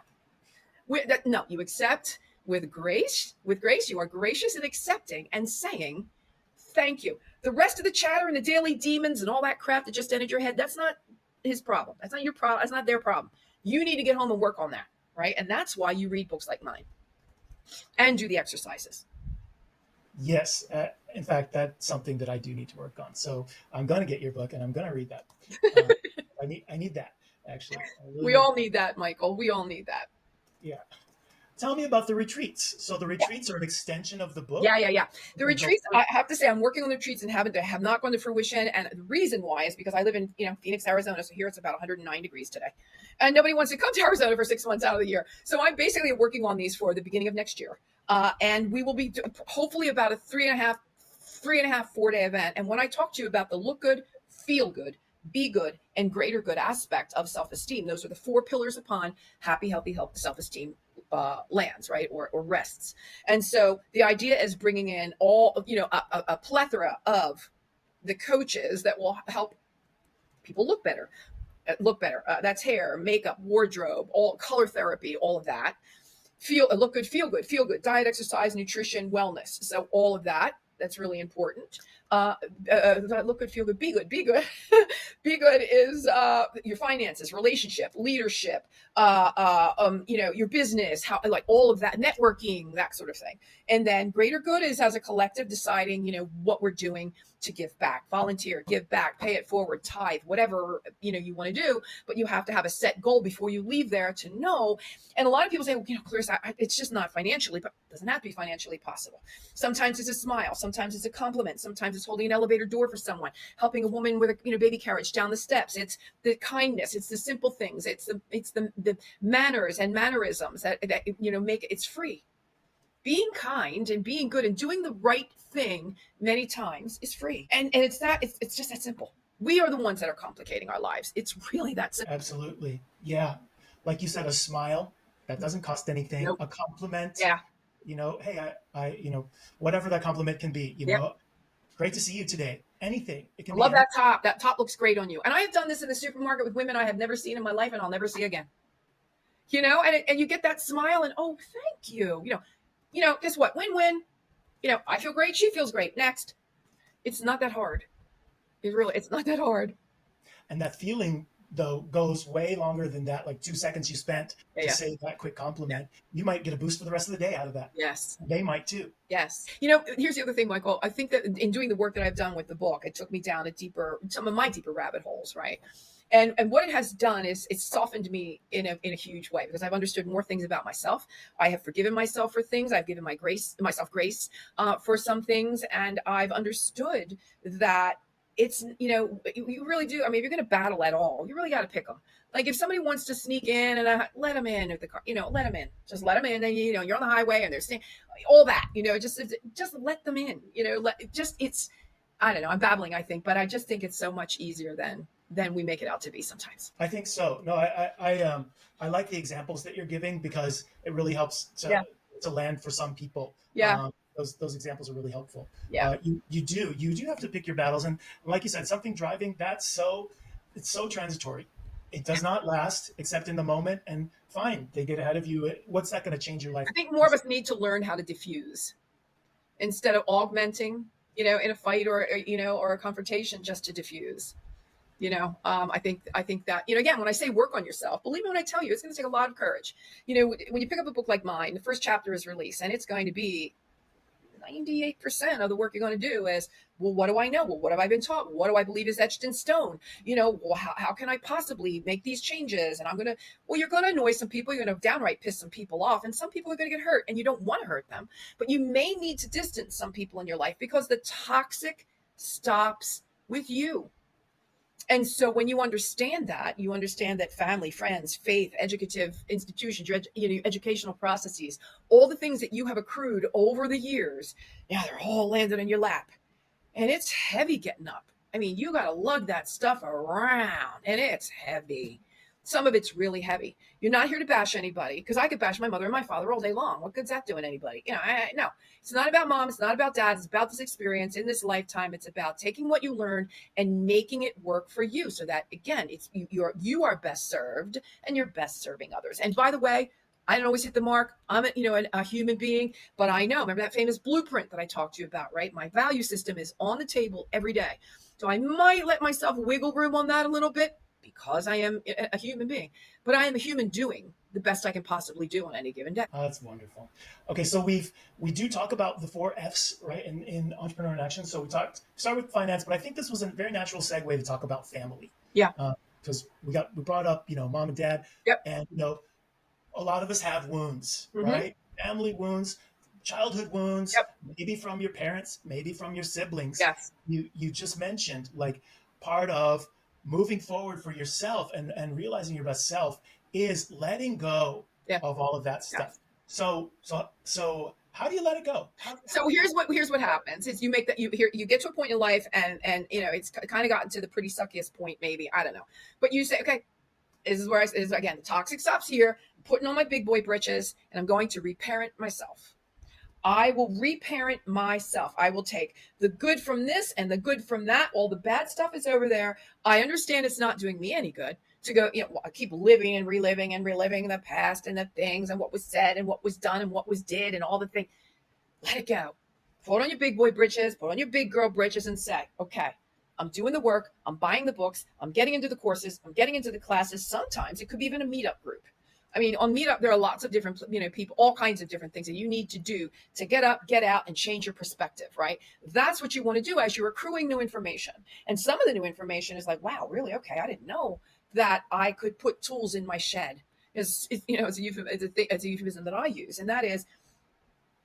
No, you accept with grace. With grace, you are gracious and accepting and saying, thank you. The rest of the chatter and the daily demons and all that crap that just entered your head, that's not his problem. That's not your problem. That's not their problem. You need to get home and work on that, right? And that's why you read books like mine and do the exercises. Yes, in fact, that's something that I do need to work on. So I'm going to get your book and I'm going to read that. Uh, I need that actually. I really We need all that. need that, Michael. We all need that. Yeah. Tell me about the retreats. So the retreats are an extension of the book. Yeah. The They go retreats, further. I have to say, I'm working on the retreats and have not gone to fruition. And the reason why is because I live in, Phoenix, Arizona. So here it's about 109 degrees today. And nobody wants to come to Arizona for 6 months out of the year. So I'm basically working on these for the beginning of next year. And we will be hopefully about a 4-day event. And when I talk to you about the look good, feel good, be good, and greater good aspect of self-esteem, those are the 4 pillars upon happy, healthy, health, self-esteem lands, right, or rests. And so the idea is bringing in all, a plethora of the coaches that will help people look better. That's hair, makeup, wardrobe, all color therapy, all of that. Look good, feel good, diet, exercise, nutrition, wellness. So all of that. That's really important. Look good, feel good, be good, be good. Be good is your finances, relationship, leadership, your business, how like all of that, networking, that sort of thing. And then greater good is as a collective deciding, what we're doing to give back, volunteer, give back, pay it forward, tithe, whatever you want to do. But you have to have a set goal before you leave there to know. And a lot of people say, well, Clarissa, it's just not financially, but it doesn't have to be financially possible. Sometimes it's a smile, sometimes it's a compliment, sometimes it's holding an elevator door for someone, helping a woman with a baby carriage down the steps. It's the kindness, it's the simple things, it's the manners and mannerisms that make it. It's free. Being kind and being good and doing the right thing many times is free. And it's just that simple. We are the ones that are complicating our lives. It's really that simple. Absolutely. Yeah. Like you said, a smile that doesn't cost anything. Nope. A compliment. Yeah. Hey, whatever that compliment can be. Yep. Great to see you today. Anything. It I can be love anything. that top. That top looks great on you. And I have done this in the supermarket with women I have never seen in my life and I'll never see again. And you get that smile and, oh, thank you. Guess what? Win-win. I feel great. She feels great. Next. It's not that hard. It's not that hard. And that feeling though goes way longer than that, like 2 seconds you spent Yeah, to yeah. say that quick compliment, you might get a boost for the rest of the day out of that. Yes. They might too. Yes. Here's the other thing, Michael. I think that in doing the work that I've done with the book, it took me down some of my deeper rabbit holes, right? And what it has done is it's softened me in a huge way because I've understood more things about myself. I have forgiven myself for things. I've given myself grace for some things, and I've understood that it's you really do. I mean, if you're going to battle at all, you really got to pick them. Like if somebody wants to sneak in and let them in at the car, let them in. Just let them in. And you're on the highway and they're staying. All that, just let them in. It's I don't know. I'm babbling, I think, but I just think it's so much easier than we make it out to be sometimes. I think so. No, I like the examples that you're giving because it really helps Yeah. to land for some people. Yeah. Those examples are really helpful. Yeah. You do have to pick your battles, and like you said, something driving it's so transitory. It does not last except in the moment. And fine, they get ahead of you. What's that going to change your life? I think more of us need to learn how to diffuse instead of augmenting, in a fight or a confrontation just to diffuse. I think that, again, when I say work on yourself, believe me when I tell you, it's going to take a lot of courage. When you pick up a book like mine, the first chapter is released and it's going to be 98% of the work you're going to do is, well, what do I know? Well, what have I been taught? What do I believe is etched in stone? Well, how can I possibly make these changes? And you're going to annoy some people. You're going to downright piss some people off. And some people are going to get hurt and you don't want to hurt them. But you may need to distance some people in your life because the toxic stops with you. And so when you understand that family, friends, faith, educative institutions, educational processes, all the things that you have accrued over the years, they're all landed in your lap. And it's heavy getting up. I mean, you got to lug that stuff around and it's heavy. Some of it's really heavy. You're not here to bash anybody because I could bash my mother and my father all day long. What good's that doing anybody? No, it's not about mom. It's not about dad. It's about this experience in this lifetime. It's about taking what you learned and making it work for you so that, again, you are best served and you're best serving others. And by the way, I don't always hit the mark. I'm a human being, but I know, remember that famous blueprint that I talked to you about, right? My value system is on the table every day. So I might let myself wiggle room on that a little bit because I am a human being, but I am a human doing the best I can possibly do on any given day. Oh, that's wonderful. Okay, so we do talk about the 4 F's, right, in Entrepreneur in Action. So we start with finance, but I think this was a very natural segue to talk about family. Yeah. Because we brought up, mom and dad. Yep. And a lot of us have wounds, Mm-hmm. right? Family wounds, childhood wounds, Yep. maybe from your parents, maybe from your siblings. Yes. You just mentioned like part of moving forward for yourself and realizing your best self is letting go of all of that stuff. So how do you let it go? So here's what happens is you get to a point in life and it's kind of gotten to the pretty suckiest point, maybe, I don't know, but you say, okay, this is where again, the toxic stops here. I'm putting on my big boy britches and I'm going to reparent myself. I will reparent myself. I will take the good from this and the good from that. All the bad stuff is over there. I understand it's not doing me any good to go, keep living and reliving the past and the things and what was said and what was done and what was did and all the things. Let it go. Put on your big boy britches, put on your big girl britches and say, okay, I'm doing the work. I'm buying the books. I'm getting into the courses. I'm getting into the classes. Sometimes it could be even a meetup group. I mean, on Meetup, there are lots of different, people, all kinds of different things that you need to do to get up, get out, and change your perspective, right? That's what you want to do as you're accruing new information. And some of the new information is like, wow, really? Okay, I didn't know that I could put tools in my shed. It's a euphemism that I use, and that is,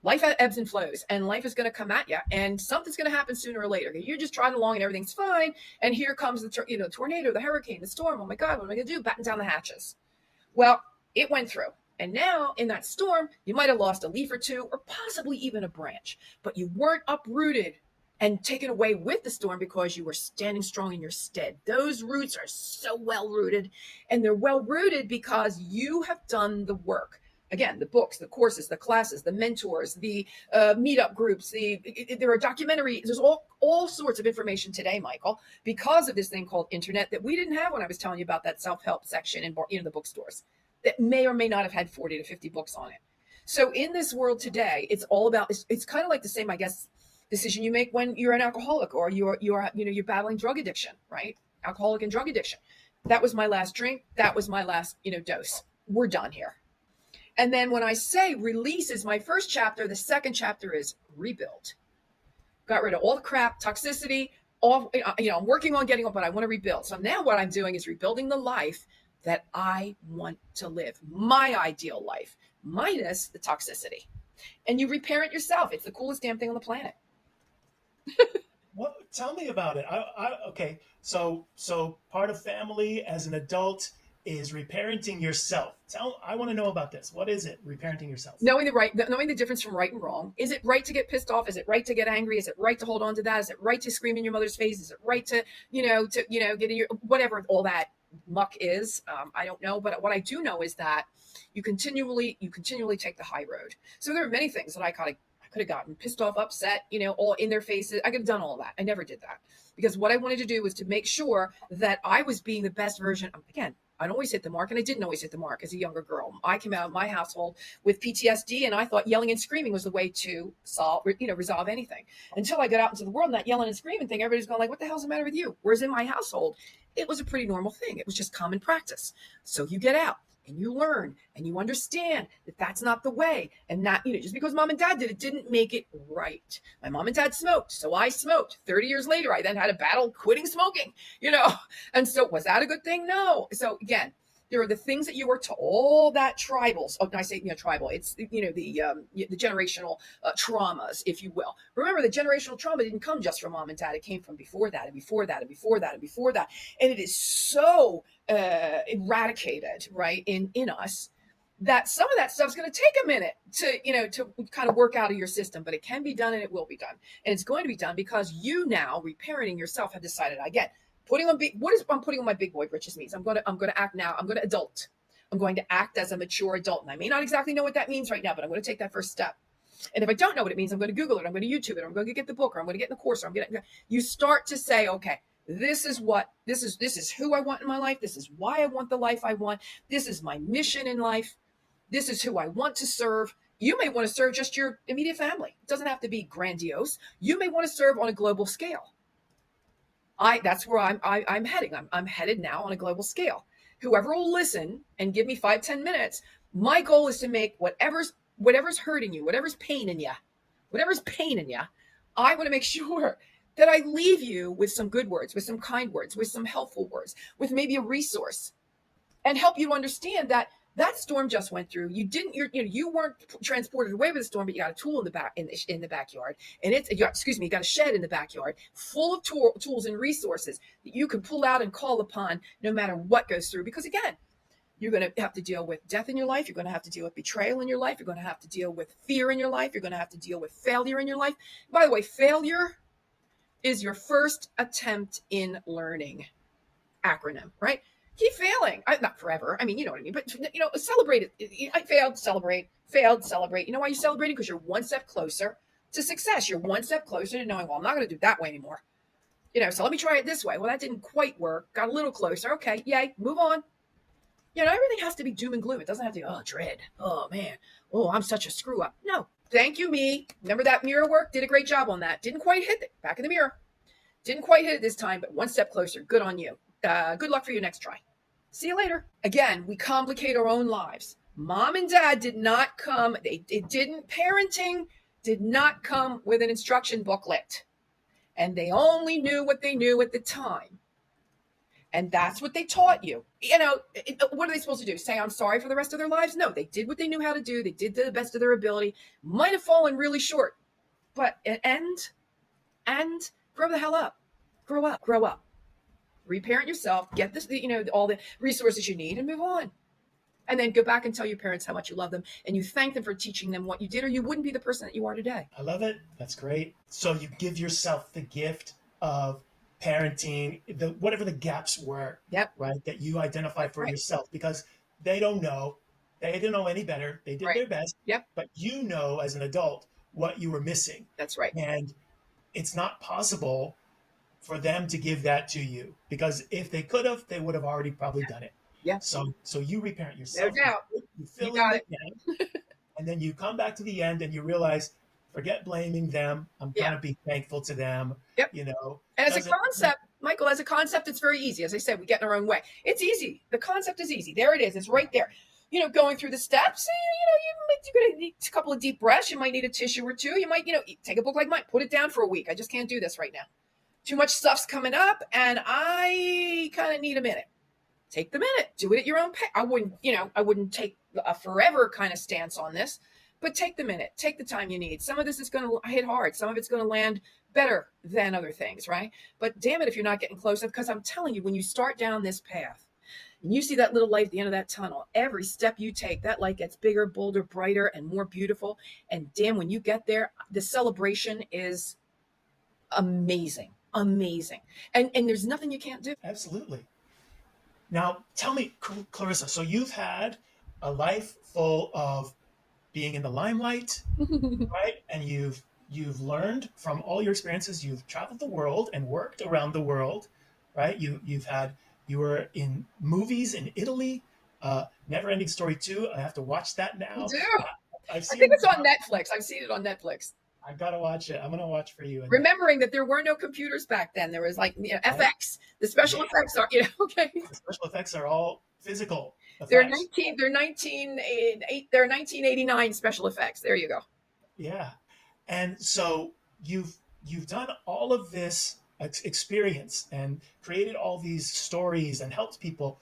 life ebbs and flows, and life is going to come at you, and something's going to happen sooner or later. You're just trotting along, and everything's fine, and here comes the tornado, the hurricane, the storm. Oh my God, what am I going to do? Batten down the hatches. Well, it went through. And now in that storm, you might have lost a leaf or two or possibly even a branch, but you weren't uprooted and taken away with the storm because you were standing strong in your stead. Those roots are so well rooted, and they're well rooted because you have done the work. Again, the books, the courses, the classes, the mentors, the meetup groups, there are documentaries. There's all sorts of information today, Michael, because of this thing called internet that we didn't have when I was telling you about that self-help section in the bookstores that may or may not have had 40 to 50 books on it. So in this world today, it's all about, it's kind of like the same, I guess, decision you make when you're an alcoholic or you're battling drug addiction, right? Alcoholic and drug addiction. That was my last drink. That was my last, dose. We're done here. And then when I say release is my first chapter, the second chapter is rebuild. Got rid of all the crap, toxicity, all, I'm working on getting up, but I want to rebuild. So now what I'm doing is rebuilding the life that I want to live, my ideal life, minus the toxicity. And you reparent yourself. It's the coolest damn thing on the planet. What? Tell me about it. Okay. So part of family as an adult is reparenting yourself. I want to know about this. What is it? Reparenting yourself. Knowing the difference from right and wrong. Is it right to get pissed off? Is it right to get angry? Is it right to hold on to that? Is it right to scream in your mother's face? Is it right to, get in your, whatever all that muck is? I don't know. But what I do know is that you continually take the high road. So there are many things that I could have gotten pissed off, upset, all in their faces. I could have done all that. I never did that because what I wanted to do was to make sure that I was being the best version. Again, I don't always hit the mark, and I didn't always hit the mark as a younger girl. I came out of my household with PTSD, and I thought yelling and screaming was the way to resolve anything. Until I got out into the world, and that yelling and screaming thing, everybody's going like, "What the hell's the matter with you?" Whereas in my household, it was a pretty normal thing. It was just common practice. So you get out and you learn and you understand that that's not the way, and not just because mom and dad did it didn't make it right. My mom and dad smoked, so I smoked. 30 years later, I then had a battle quitting smoking, and so was that a good thing? No. So again, there are the things that you were taught, all that tribals. Oh, I say tribal. It's the generational traumas, if you will. Remember, the generational trauma didn't come just from mom and dad. It came from before that, and before that, and before that, and before that. And it is so eradicated, right, in us, that some of that stuff's going to take a minute to kind of work out of your system, but it can be done and it will be done. And it's going to be done because you now, reparenting yourself, have decided, I'm putting on my big boy britches means. I'm going to act now. I'm going to adult. I'm going to act as a mature adult. And I may not exactly know what that means right now, but I'm going to take that first step. And if I don't know what it means, I'm going to Google it. I'm going to YouTube it. I'm going to get the book, or I'm going to get in the course, or you start to say, okay, this is who I want in my life. This is why I want the life I want. This is my mission in life. This is who I want to serve. You may want to serve just your immediate family. It doesn't have to be grandiose. You may want to serve on a global scale. That's where I'm heading. I'm headed now on a global scale. Whoever will listen and give me 5-10 minutes, my goal is to make whatever's hurting you, whatever's paining you, I want to make sure that I leave you with some good words, with some kind words, with some helpful words, with maybe a resource, and help you understand that storm just went through. You weren't transported away with the storm, but you got a tool in the backyard, and you got a shed in the backyard full of tools and resources that you can pull out and call upon no matter what goes through. Because again, you're going to have to deal with death in your life. You're going to have to deal with betrayal in your life. You're going to have to deal with fear in your life. You're going to have to deal with failure in your life. By the way, failure is your first attempt in learning. Acronym, right? Keep failing. Not forever. I mean, you know what I mean. But, celebrate it. I failed, celebrate. Failed, celebrate. You know why you're celebrating? Because you're one step closer to success. You're one step closer to knowing, well, I'm not going to do it that way anymore. So let me try it this way. Well, that didn't quite work. Got a little closer. Okay, yay, move on. Everything has to be doom and gloom. It doesn't have to be, oh, dread. Oh, man. Oh, I'm such a screw up. No. Thank you, me. Remember that mirror work? Did a great job on that. Didn't quite hit it. Back in the mirror. Didn't quite hit it this time, but one step closer. Good on you. Good luck for your next try. See you later. Again, we complicate our own lives. Mom and dad did not come. Parenting did not come with an instruction booklet. And they only knew what they knew at the time. And that's what they taught you. What are they supposed to do? Say I'm sorry for the rest of their lives? No, they did what they knew how to do. They did to the best of their ability. Might have fallen really short. But and grow the hell up. Grow up. Reparent yourself. Get this, all the resources you need and move on. And then go back and tell your parents how much you love them and you thank them for teaching them what you did, or you wouldn't be the person that you are today. I love it. That's great. So you give yourself the gift of parenting, whatever the gaps were, yep, right, that you identify for yourself, because they don't know. They didn't know any better. They did their best. Yep. But as an adult what you were missing. That's right. And it's not possible for them to give that to you, because if they could have, they would have already probably done it. Yeah. So you reparent yourself. No doubt. You fill in the gap, and then you come back to the end and you realize, forget blaming them. I'm going to be thankful to them. Yep. And as a concept, Michael, as a concept, it's very easy. As I said, we get in our own way. It's easy. The concept is easy. There it is. It's right there. Going through the steps, you're going to need a couple of deep breaths. You might need a tissue or two. You might, take a book like mine, put it down for a week. I just can't do this right now. Too much stuff's coming up, and I kind of need a minute. Take the minute. Do it at your own pace. I wouldn't take a forever kind of stance on this, but take the minute. Take the time you need. Some of this is going to hit hard. Some of it's going to land better than other things, right? But damn it if you're not getting closer, because I'm telling you, when you start down this path and you see that little light at the end of that tunnel, every step you take, that light gets bigger, bolder, brighter, and more beautiful. And damn, when you get there, the celebration is amazing. Amazing. And there's nothing you can't do. Absolutely. Now, tell me, Clarissa, so you've had a life full of being in the limelight, right? And you've learned from all your experiences. You've traveled the world and worked around the world, right? You were in movies in Italy, Never Ending Story 2. I have to watch that now. You do? I think it's on Netflix. I've seen it on Netflix. I've got to watch it. I'm going to watch for you. Remembering that there were no computers back then. There was FX. The special effects are, okay. The special effects are all physical effects. They're 1989 special effects. There you go. Yeah. And so you've done all of this experience and created all these stories and helped people.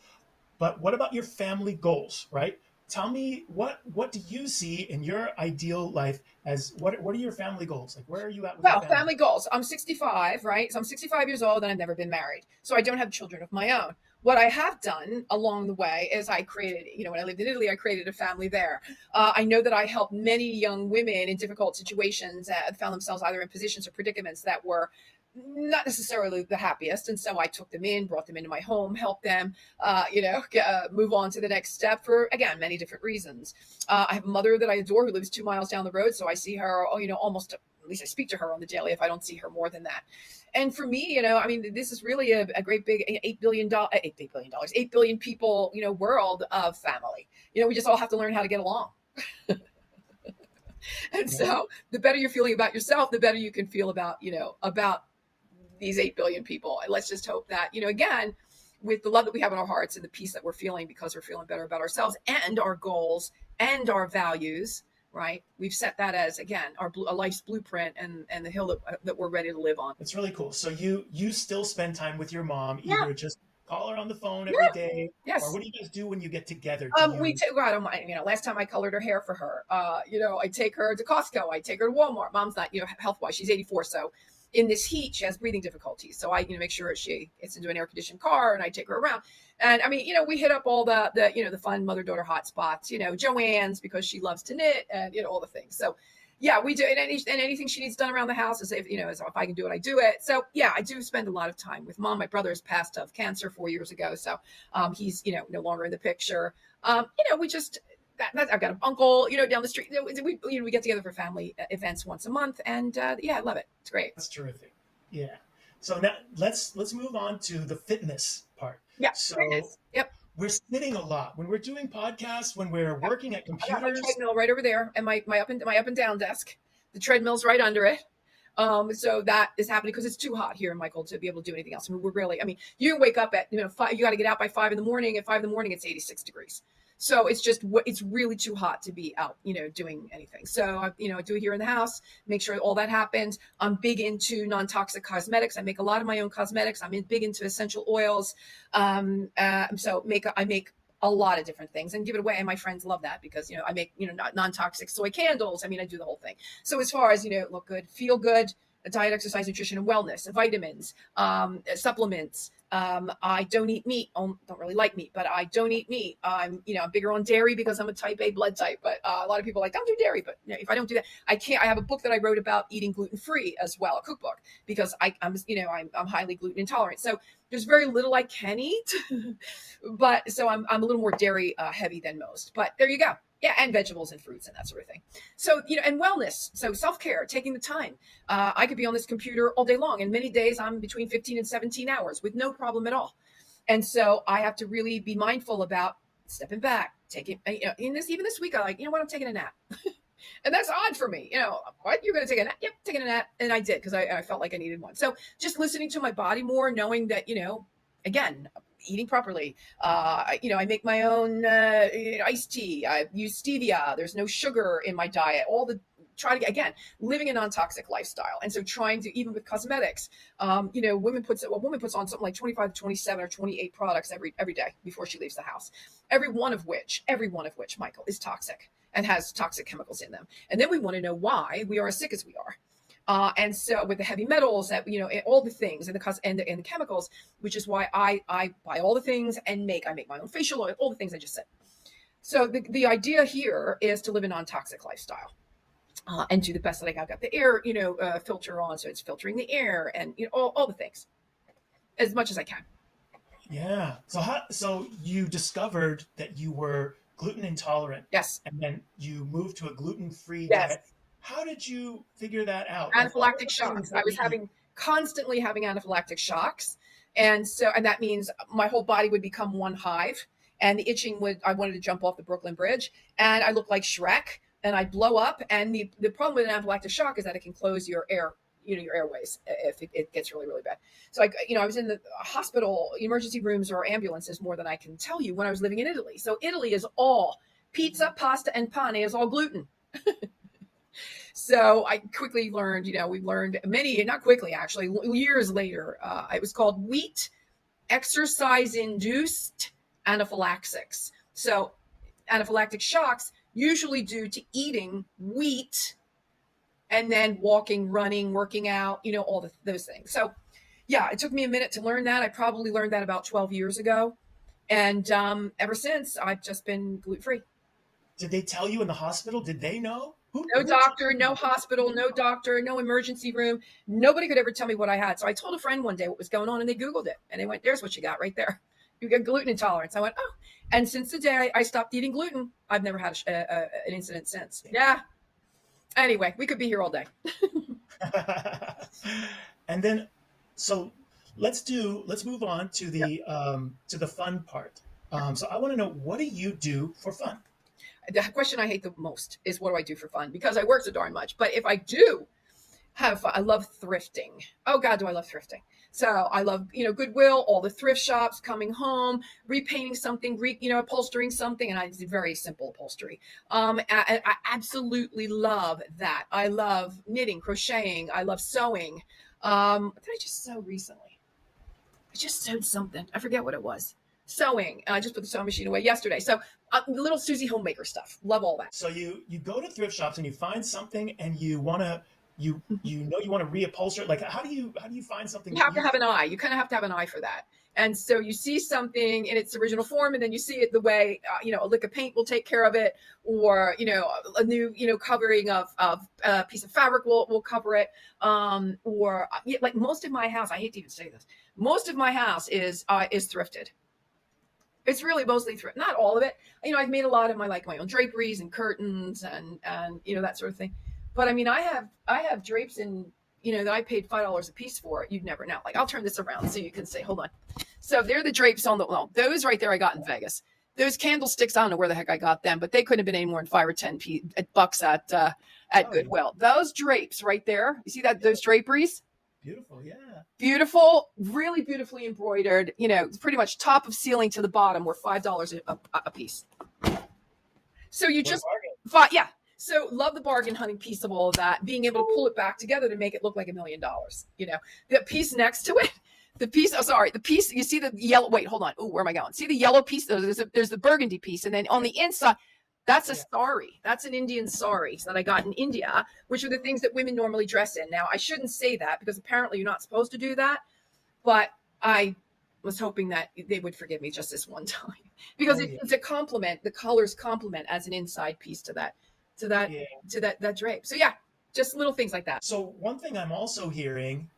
But what about your family goals, right? Tell me, what do you see in your ideal life as what are your family goals? Like, where are you at with your family goals? I'm 65, right? So I'm 65 years old and I've never been married. So I don't have children of my own. What I have done along the way is I created, when I lived in Italy, I created a family there. I know that I helped many young women in difficult situations that found themselves either in positions or predicaments that were not necessarily the happiest. And so I took them in, brought them into my home, helped them, move on to the next step for, again, many different reasons. I have a mother that I adore who lives 2 miles down the road. So I see her, almost, at least I speak to her on the daily if I don't see her more than that. And for me, this is really a great big $8 billion people, world of family. We just all have to learn how to get along. And so the better you're feeling about yourself, the better you can feel about these 8 billion people. And let's just hope that, again, with the love that we have in our hearts and the peace that we're feeling because we're feeling better about ourselves and our goals and our values, right? We've set that as, again, a life's blueprint and the hill that we're ready to live on. It's really cool. So you still spend time with your mom, either just call her on the phone every day. Yes. Or what do you guys do when you get together? Last time I colored her hair for her, I take her to Costco. I take her to Walmart. Mom's not, health-wise, she's 84. So in this heat, she has breathing difficulties. So I, make sure she gets into an air-conditioned car and I take her around. And we hit up all the fun mother-daughter hot spots, Joann's because she loves to knit and, all the things. So yeah, we do. And anything she needs done around the house is if I can do it, I do it. So yeah, I do spend a lot of time with Mom. My brother has passed of cancer 4 years ago. So he's, no longer in the picture. We just, I've got an uncle, down the street. We get together for family events once a month, and I love it. It's great. That's terrific. Yeah. So now let's move on to the fitness part. Yeah. So yep. We're sitting a lot when we're doing podcasts, when we're working at computers. I got my treadmill right over there, and my up and down desk. The treadmill's right under it. So that is happening because it's too hot here, Michael, to be able to do anything else. You wake up at 5. You got to get out by 5 in the morning. At 5 in the morning, it's 86 degrees. So it's really too hot to be out, doing anything. So, I do it here in the house, make sure all that happens. I'm big into non-toxic cosmetics. I make a lot of my own cosmetics. I'm big into essential oils. So I make a lot of different things and give it away. And my friends love that because, I make, non-toxic soy candles. I do the whole thing. So as far as, look good, feel good, diet, exercise, nutrition, and wellness, vitamins, supplements. I don't eat meat. Don't really like meat, but I don't eat meat. I'm bigger on dairy because I'm a type A blood type, but a lot of people are like, don't do dairy. But if I don't do that, I can't. I have a book that I wrote about eating gluten-free as well, a cookbook, because I'm highly gluten intolerant. So there's very little I can eat, but so I'm a little more dairy heavy than most, but there you go. Yeah, and vegetables and fruits and that sort of thing. So, and wellness. So self-care, taking the time. I could be on this computer all day long, and many days I'm between 15 and 17 hours with no problem at all. And so I have to really be mindful about stepping back, taking, even this week, I'm like, I'm taking a nap. And that's odd for me. What? You're going to take a nap? Yep, taking a nap. And I did because I felt like I needed one. So just listening to my body more, knowing that, again, eating properly. I make my own iced tea. I use stevia. There's no sugar in my diet. Again, living a non-toxic lifestyle. And so trying to, even with cosmetics, a woman puts on something like 25 to 27 or 28 products every day before she leaves the house. Every one of which, Michael, is toxic and has toxic chemicals in them. And then we want to know why we are as sick as we are. And so with the heavy metals, all the things and the chemicals, which is why I buy all the things and I make my own facial oil, all the things I just said. So the idea here is to live a non-toxic lifestyle. And do the best that I got. I've got the air, filter on, so it's filtering the air, and all the things, as much as I can. Yeah. So you discovered that you were gluten intolerant. Yes. And then you moved to a gluten-free Yes. diet. How did you figure that out? Anaphylactic shocks. I was constantly having anaphylactic shocks, and that means my whole body would become one hive, and the itching I wanted to jump off the Brooklyn Bridge, and I looked like Shrek. And I blow up. And the problem with an anaphylactic shock is that it can close your your airways if it gets really, really bad. So I was in the hospital emergency rooms or ambulances more than I can tell you when I was living in Italy. So Italy is all pizza, pasta, and pane is all gluten. So I quickly learned, we learned not quickly, actually, years later, it was called wheat exercise-induced anaphylaxis. So anaphylactic shocks usually due to eating wheat and then walking, running, working out, all those things. So yeah, it took me a minute to learn that. I probably learned that about 12 years ago. And ever since, I've just been gluten-free. Did they tell you in the hospital? Did they know? No doctor, no hospital, no doctor, no emergency room. Nobody could ever tell me what I had. So I told a friend one day what was going on, and they Googled it. And they went, there's what you got right there. You get gluten intolerance. I went, oh. And since the day I stopped eating gluten, I've never had an incident since. Yeah. Anyway, we could be here all day. And then, so let's move on to the fun part. So I want to know, what do you do for fun? The question I hate the most is, what do I do for fun? Because I work so darn much. But if I do have fun, I love thrifting. Oh God, do I love thrifting. So I love, Goodwill, all the thrift shops, coming home, repainting something, upholstering something. And I do very simple upholstery. I absolutely love that. I love knitting, crocheting. I love sewing. What did I just sew recently? I just sewed something. I forget what it was. Sewing. I just put the sewing machine away yesterday. So little Susie homemaker stuff. Love all that. So you go to thrift shops and you find something and you want to you want to reupholster it. Like, how do you find something? You have to have an eye. You kind of have to have an eye for that. And so you see something in its original form, and then you see it the way a lick of paint will take care of it, or a new covering of a piece of fabric will cover it, or like most of my house. I hate to even say this. Most of my house is thrifted. It's really mostly thrift, not all of it. I've made a lot of my own draperies and curtains and that sort of thing. But I mean, I have drapes in, that I paid $5 a piece for. You'd never know. Like, I'll turn this around so you can say, hold on. So they're the drapes on the wall. Those right there I got in Vegas. Those candlesticks, I don't know where the heck I got them, but they couldn't have been any more than $5 or $10 at Goodwill. Those drapes right there, you see those draperies? Beautiful, yeah. Beautiful, really beautifully embroidered. Pretty much top of ceiling to the bottom were $5 a piece. So you just yeah. So love the bargain hunting piece of all of that, being able to pull it back together to make it look like $1 million. The piece next to it, the piece, you see the yellow, wait, hold on. Oh, where am I going? See the yellow piece? There's the burgundy piece. And then on the inside, that's a sari. That's an Indian sari that I got in India, which are the things that women normally dress in. Now, I shouldn't say that because apparently you're not supposed to do that. But I was hoping that they would forgive me just this one time because it's a compliment. The colors complement as an inside piece to that drape. So yeah, just little things like that. So one thing I'm also hearing,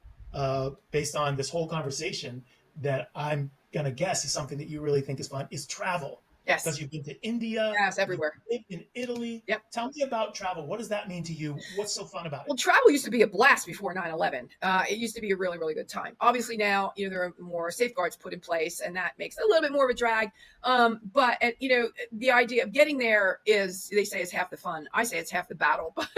based on this whole conversation, that I'm gonna guess is something that you really think is fun, is travel. Yes. because you've been to India, Yes. you've Everywhere. lived in Italy. Yep. Tell me about travel. What does that mean to you? What's so fun about it? Well, travel used to be a blast before 9/11. It used to be a really, really good time. Obviously, now there are more safeguards put in place, and that makes it a little bit more of a drag. But and, the idea of getting there is, they say, is half the fun. I say it's half the battle. But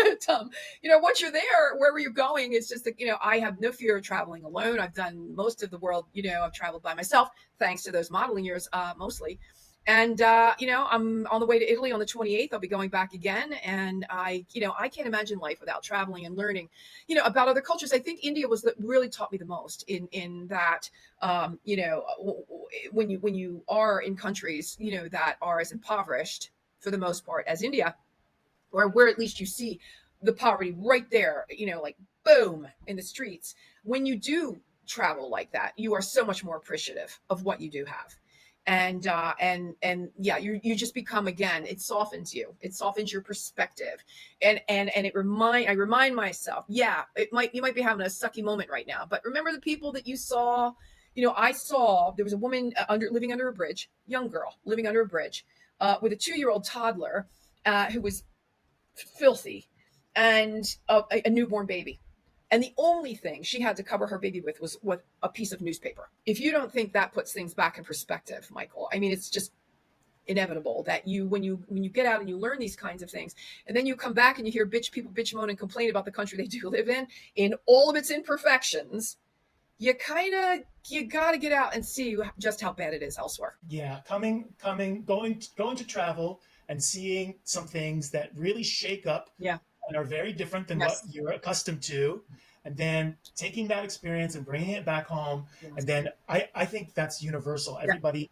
once you're there, wherever you're going, it's just that I have no fear of traveling alone. I've done most of the world. I've traveled by myself, thanks to those modeling years, mostly. And I'm on the way to Italy on the 28th. I'll be going back again, and I can't imagine life without traveling and learning, about other cultures. I think India was really taught me the most in that, when you are in countries, that are as impoverished for the most part as India, or where at least you see the poverty right there, like boom in the streets. When you do travel like that, you are so much more appreciative of what you do have. And yeah, you just become, again, it softens your perspective. And I remind myself, yeah, you might be having a sucky moment right now, but remember the people that you saw. I saw there was a woman living under a bridge, young girl living under a bridge, with a 2-year-old toddler, who was filthy, and a newborn baby. And the only thing she had to cover her baby was a piece of newspaper. If you don't think that puts things back in perspective, Michael, I mean, it's just inevitable that when you get out and you learn these kinds of things, and then you come back and you hear people bitch, moan, and complain about the country they do live in all of its imperfections. You got to get out and see just how bad it is elsewhere. Yeah, going to travel and seeing some things that really shake up Yeah. and are very different than what Yes. you're accustomed to, and then taking that experience and bringing it back home. Yes. And then I think that's universal. Yeah.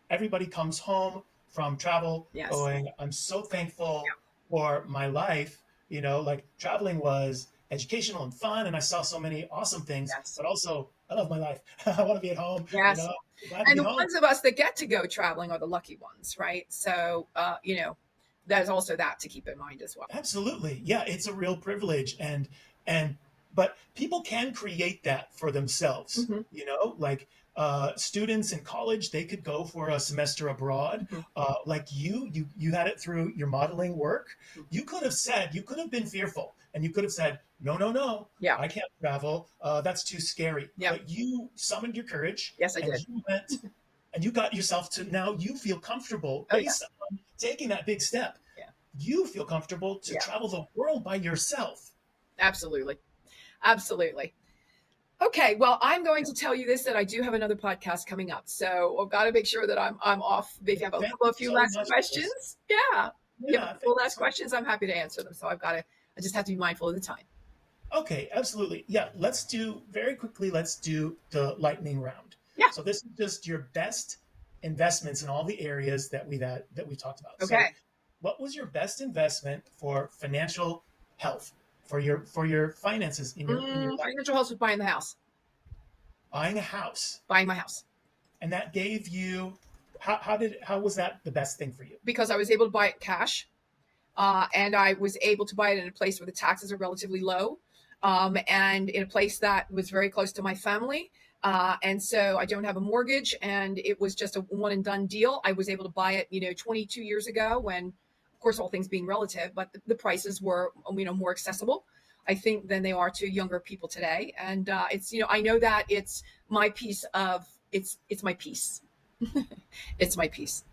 Everybody comes home from travel Yes. going, I'm so thankful Yeah. for my life. Like traveling was educational and fun, and I saw so many awesome things, Yes. but also I love my life. I want to be at home. Yes. Glad to And be the home. ones of us that get to go traveling are the lucky ones, right? So, there's also that to keep in mind as well. Absolutely. Yeah, it's a real privilege, and but people can create that for themselves. Mm-hmm. Like students in college, they could go for a semester abroad. Mm-hmm. Like you had it through your modeling work. You could have been fearful, and you could have said, no, no, no, Yeah. I can't travel. That's too scary. Yeah. But you summoned your courage, Yes, I and did. you went, and you got yourself to now you feel comfortable Oh, yeah. based on taking that big step. Yeah. You feel comfortable to Yeah. travel the world by yourself. Absolutely. Absolutely. Okay, well, I'm going to tell you this, that I do have another podcast coming up. So I've got to make sure that I'm off. If you have Thank a you few so last much for this. questions. Yeah. You have Yeah, a couple thank you last so much. questions, I'm happy to answer them. So I just have to be mindful of the time. Okay, absolutely. Yeah, let's do the lightning round. Yeah. So this is just your best investments in all the areas that we talked about. So Okay. what was your best investment for financial health, for your finances in your life? Financial health was buying the house, Buying a house. buying my house. And that gave you how was that the best thing for you? Because I was able to buy it cash. And I was able to buy it in a place where the taxes are relatively low, and in a place that was very close to my family. And so I don't have a mortgage, and it was just a one and done deal. I was able to buy it, 22 years ago, when, of course, all things being relative, but the prices were, more accessible, I think, than they are to younger people today. And it's, I know that it's my piece of, it's my piece. It's my piece.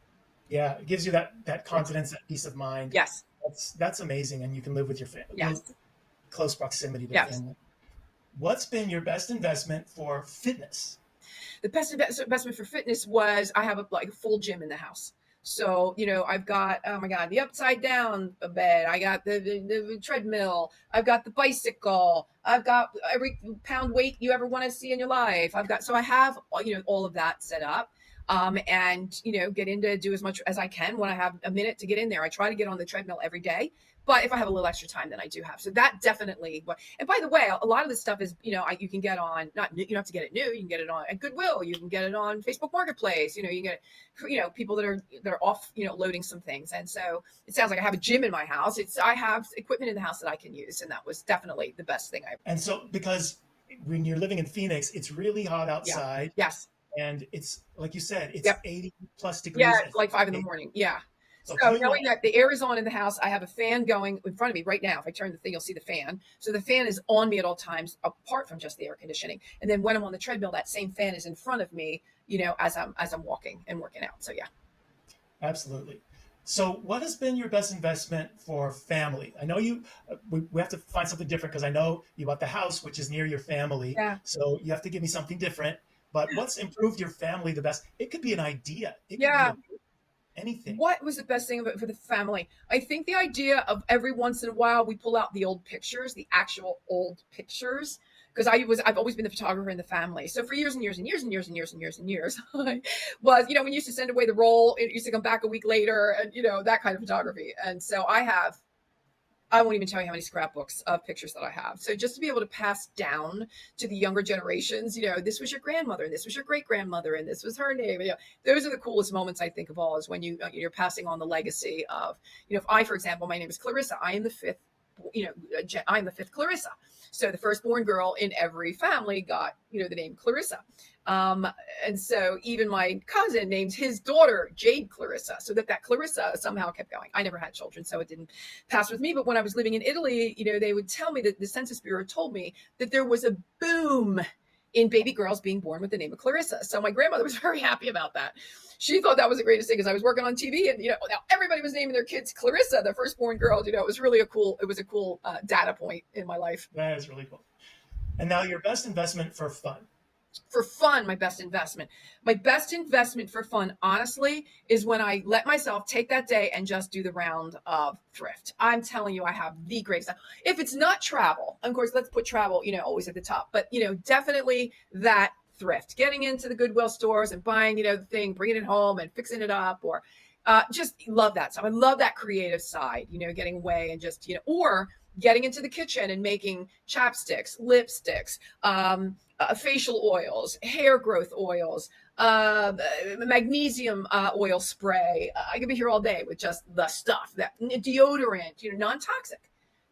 Yeah, it gives you that confidence, that peace of mind. Yes. That's amazing, and you can live with your family. Yes. Close proximity to Yes. family. What's been your best investment for fitness? The best investment for fitness was, I have a full gym in the house. So, I've got, oh my God, the upside down bed. I got the treadmill. I've got the bicycle. I've got every pound weight you ever want to see in your life. So I have, all of that set up. And, get in to do as much as I can when I have a minute to get in there. I try to get on the treadmill every day, but if I have a little extra time, then I do have. So that definitely, and by the way, a lot of this stuff is, you can get on, you don't have to get it new. You can get it on at Goodwill. You can get it on Facebook Marketplace. You get, people that are off, loading some things. And so it sounds like I have a gym in my house. I have equipment in the house that I can use. And that was definitely the best thing And so, because when you're living in Phoenix, it's really hot yeah. outside. Yes. and it's like you said, it's Yep. 80 plus Yeah, degrees at like 5 in the 8. morning. Yeah. So can So you knowing that the air is on in the house, I have a fan going in front of me right now. If I turn the thing, you'll see the fan. So the fan is on me at all times, apart from just the air conditioning. And then when I'm on the treadmill, that same fan is in front of me, as I'm walking and working out. So yeah. Absolutely. So, what has been your best investment for family? I know we have to find something different because I know you bought the house, which is near your family. Yeah. So, you have to give me something different. But what's improved your family the best? It could be an idea, it could be Yeah. anything. What was the best thing of it for the family? I think the idea of every once in a while we pull out the old pictures, the actual old pictures, because I've always been the photographer in the family. So for years and years and years and years and years and years and years, I was, we used to send away the roll, it used to come back a week later, and that kind of photography. And so I won't even tell you how many scrapbooks of pictures that I have. So just to be able to pass down to the younger generations, this was your grandmother, and this was your great grandmother, and this was her name. Those are the coolest moments I think of all, is when you're passing on the legacy of, if I, for example, my name is Clarissa, I am the fifth, I'm the fifth Clarissa. So the firstborn girl in every family got, the name Clarissa. Um, and so even my cousin named his daughter Jade Clarissa, so that Clarissa somehow kept going. I never had children, so it didn't pass with me. But when I was living in Italy, they would tell me that the Census Bureau told me that there was a boom in baby girls being born with the name of Clarissa. So my grandmother was very happy about that. She thought that was the greatest thing, because I was working on TV, and now everybody was naming their kids Clarissa, the firstborn girl. It was really a cool data point in my life. That is really cool. And now, your best investment for fun. For fun, my best investment. My best investment for fun, honestly, is when I let myself take that day and just do the round of thrift. I'm telling you, I have the greatest time. If it's not travel, of course, let's put travel, always at the top, but, definitely that thrift, getting into the Goodwill stores and buying, the thing, bringing it home and fixing it up, or just love that stuff. I love that creative side, getting away and just, or getting into the kitchen and making chapsticks, lipsticks, facial oils, hair growth oils, magnesium oil spray. I could be here all day with just the stuff, that deodorant, non-toxic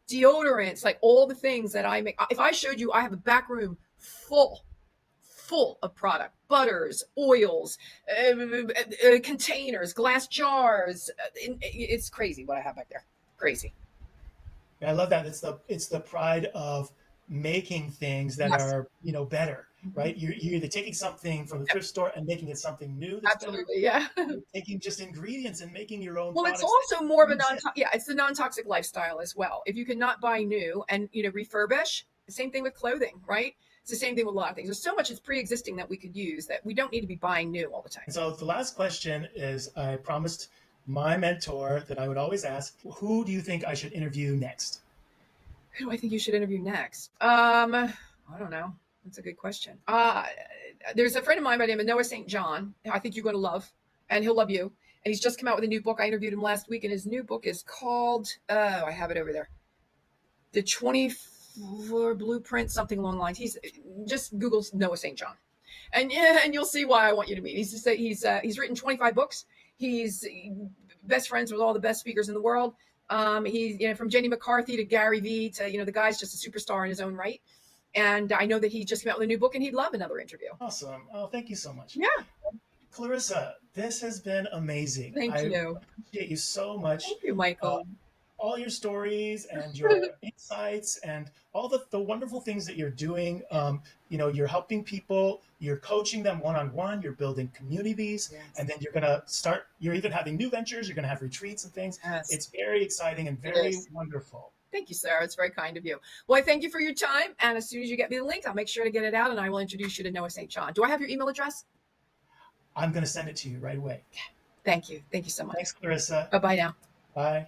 deodorants, like all the things that I make. If I showed you, I have a back room full of product, butters, oils, containers, glass jars. It's crazy what I have back there. Crazy. I love that. It's the pride of making things that Yes. are better, Mhm. right? You're either taking something from the Yep. thrift store and making it something new that's better, Absolutely. Yeah. or you're taking just ingredients and making your own Well, it's products that also more of a use it. it's the non-toxic lifestyle as well. If you cannot buy new and refurbish, the same thing with clothing, right? It's the same thing with a lot of things. There's so much that's pre-existing that we could use, that we don't need to be buying new all the time. And so the last question is, I promised my mentor that I would always ask, who do you think I should interview next? Who do I think you should interview next? I don't know. That's a good question. There's a friend of mine by the name of Noah St. John. I think you're going to love, and he'll love you. And he's just come out with a new book. I interviewed him last week, and his new book is called, I have it over there, The 24 Blueprint, something along the lines. He's just Google Noah St. John, and you'll see why I want you to meet. He's written 25 books. He's best friends with all the best speakers in the world. He's from Jenny McCarthy to Gary Vee to the guy's just a superstar in his own right. And I know that he just came out with a new book, and he'd love another interview. Awesome. Oh, thank you so much. Yeah, Clarissa, this has been amazing. thank I you, appreciate you so much. thank you, Uh, Michael. all your stories and your insights and all the wonderful things that you're doing. You're helping people, you're coaching them one-on-one, you're building communities, Yes, and then you're even having new ventures, you're going to have retreats and things. yes, It's very exciting and it very is. wonderful. Thank you, Sarah. It's very kind of you. Well, I thank you for your time. And as soon as you get me the link, I'll make sure to get it out, and I will introduce you to Noah St. John. Do I have your email address? I'm going to send it to you right away. Thank you. Thank you so much. Thanks, Clarissa. Bye bye now. Bye.